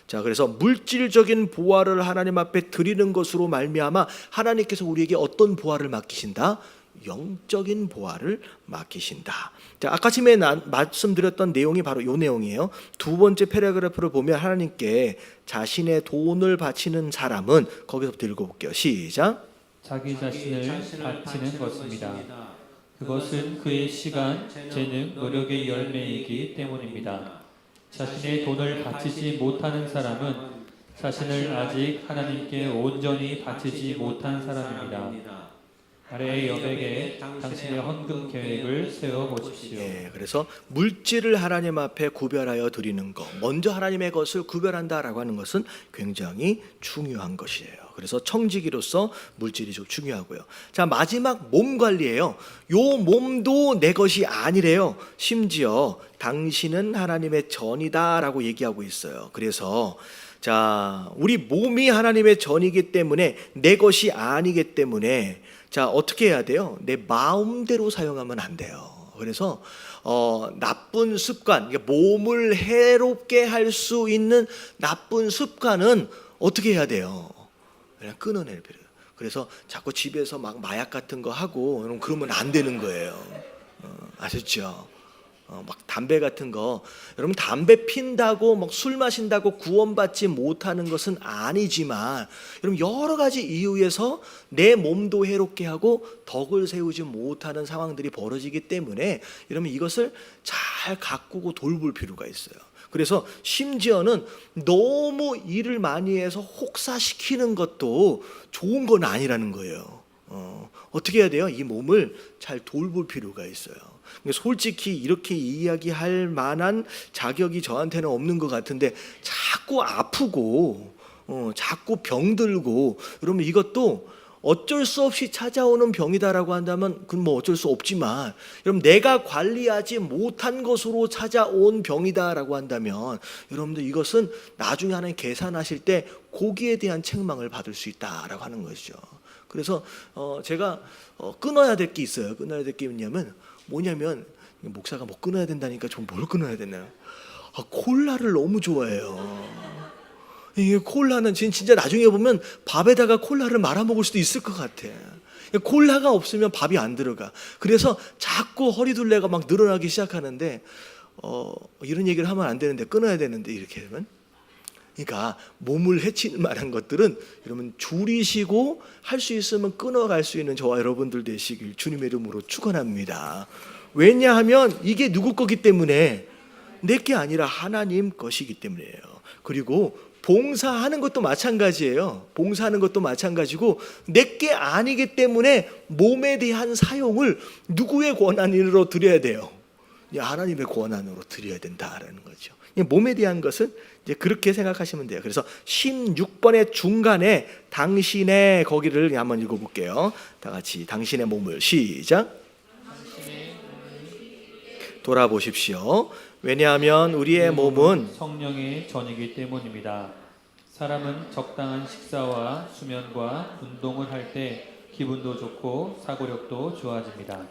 [SPEAKER 1] 자, 그래서 물질적인 보화를 하나님 앞에 드리는 것으로 말미암아 하나님께서 우리에게 어떤 보화를 맡기신다? 영적인 보화를 맡기신다. 자, 아까 처음에 말씀드렸던 내용이 바로 이 내용이에요. 두 번째 패러그래프를 보면 하나님께 자신의 돈을 바치는 사람은 거기서부터 읽어볼게요. 시작.
[SPEAKER 2] 자기 자신을 바치는 것입니다. 그것은 그의 시간, 재능, 노력의 열매이기 때문입니다. 자신의 돈을 바치지 못하는 사람은 자신을 아직 하나님께 온전히 바치지 못한 사람입니다. 아래의 여백에 당신의 헌금 계획을 세워보십시오.
[SPEAKER 1] 그래서 물질을 하나님 앞에 구별하여 드리는 것, 먼저 하나님의 것을 구별한다라고 하는 것은 굉장히 중요한 것이에요. 그래서 청지기로서 물질이 좀 중요하고요. 자, 마지막 몸 관리예요. 요 몸도 내 것이 아니래요. 심지어 당신은 하나님의 전이다라고 얘기하고 있어요. 그래서 자, 우리 몸이 하나님의 전이기 때문에 내 것이 아니기 때문에 자, 어떻게 해야 돼요? 내 마음대로 사용하면 안 돼요. 그래서 나쁜 습관, 몸을 해롭게 할 수 있는 나쁜 습관은 어떻게 해야 돼요? 그냥 끊어낼 필요해요. 그래서 자꾸 집에서 막 마약 같은 거 하고 그러면 안 되는 거예요. 아셨죠? 막 담배 같은 거, 여러분 담배 핀다고 막 술 마신다고 구원받지 못하는 것은 아니지만 여러분 여러 가지 이유에서 내 몸도 해롭게 하고 덕을 세우지 못하는 상황들이 벌어지기 때문에 여러분 이것을 잘 가꾸고 돌볼 필요가 있어요. 그래서 심지어는 너무 일을 많이 해서 혹사시키는 것도 좋은 건 아니라는 거예요. 어떻게 해야 돼요? 이 몸을 잘 돌볼 필요가 있어요. 솔직히 이렇게 이야기할 만한 자격이 저한테는 없는 것 같은데 자꾸 아프고 자꾸 병들고 그러면 이것도 어쩔 수 없이 찾아오는 병이다라고 한다면 그건 뭐 어쩔 수 없지만 여러분 내가 관리하지 못한 것으로 찾아온 병이다라고 한다면 여러분들 이것은 나중에 하나님 계산하실 때 거기에 대한 책망을 받을 수 있다라고 하는 것이죠. 그래서 제가 끊어야 될 게 있어요. 끊어야 될 게 뭐냐면 목사가 뭐 끊어야 된다니까 좀 뭘 끊어야 되나요? 콜라를 너무 좋아해요. 이게 콜라는 진짜 나중에 보면 밥에다가 콜라를 말아 먹을 수도 있을 것 같아. 콜라가 없으면 밥이 안 들어가. 그래서 자꾸 허리둘레가 막 늘어나기 시작하는데 이런 얘기를 하면 안 되는데 끊어야 되는데 이렇게 하면 그러니까 몸을 해치는 만한 것들은 여러분 줄이시고 할 수 있으면 끊어갈 수 있는 저와 여러분들 되시길 주님의 이름으로 축원합니다. 왜냐하면 이게 누구 거기 때문에 내 게 아니라 하나님 것이기 때문이에요. 그리고 봉사하는 것도 마찬가지예요. 봉사하는 것도 마찬가지고 내 게 아니기 때문에 몸에 대한 사용을 누구의 권한으로 드려야 돼요? 하나님의 권한으로 드려야 된다라는 거죠. 몸에 대한 것은 이제 그렇게 생각하시면 돼요. 그래서 16번의 중간에 당신의 거기를 한번 읽어볼게요. 다 같이 당신의 몸을 시작. 돌아보십시오. 왜냐하면 우리의 몸은
[SPEAKER 2] 성령의 전이기 때문입니다. 사람은 적당한 식사와 수면과 운동을 할 때 기분도 좋고 사고력도 좋아집니다.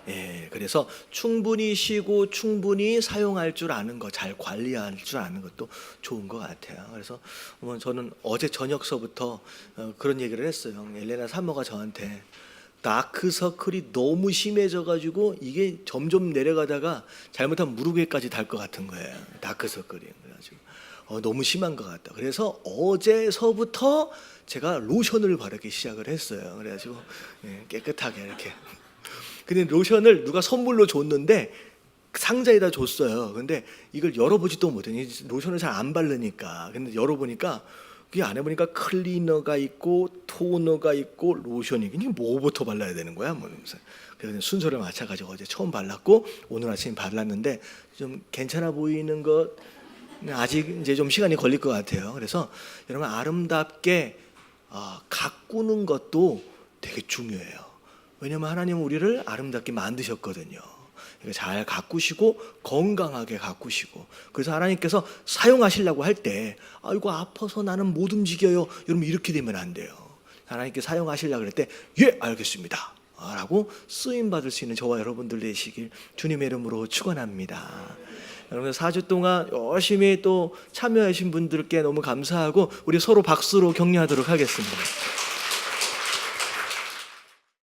[SPEAKER 1] 그래서 충분히 쉬고 충분히 사용할 줄 아는 것, 잘 관리할 줄 아는 것도 좋은 것 같아요. 그래서 저는 어제 저녁서부터 그런 얘기를 했어요. 엘레나 사모가 저한테 다크서클이 너무 심해져가지고 이게 점점 내려가다가 잘못하면 무릎에까지 달 것 같은 거예요. 다크서클이. 그래가지고 너무 심한 것 같다. 그래서 어제서부터 제가 로션을 바르기 시작을 했어요. 그래가지고 깨끗하게 이렇게. 근데 로션을 누가 선물로 줬는데 상자에다 줬어요. 근데 이걸 열어보지도 못해. 로션을 잘 안 바르니까. 근데 열어보니까 그 안에 보니까 클리너가 있고 토너가 있고 로션이 이게 뭐부터 발라야 되는 거야? 그래서 순서를 맞춰가지고 어제 처음 발랐고 오늘 아침에 발랐는데 좀 괜찮아 보이는 것 아직 이제 좀 시간이 걸릴 것 같아요. 그래서 여러분 아름답게 가꾸는 것도 되게 중요해요. 왜냐하면 하나님은 우리를 아름답게 만드셨거든요. 잘 가꾸시고 건강하게 가꾸시고 그래서 하나님께서 사용하시려고 할 때 이거 아파서 나는 못 움직여요. 여러분 이렇게 되면 안 돼요. 하나님께 사용하시려고 할 때 예 알겠습니다 라고 쓰임받을 수 있는 저와 여러분들 되시길 주님의 이름으로 축원합니다. 여러분 4주 동안 열심히 또 참여하신 분들께 너무 감사하고 우리 서로 박수로 격려하도록 하겠습니다.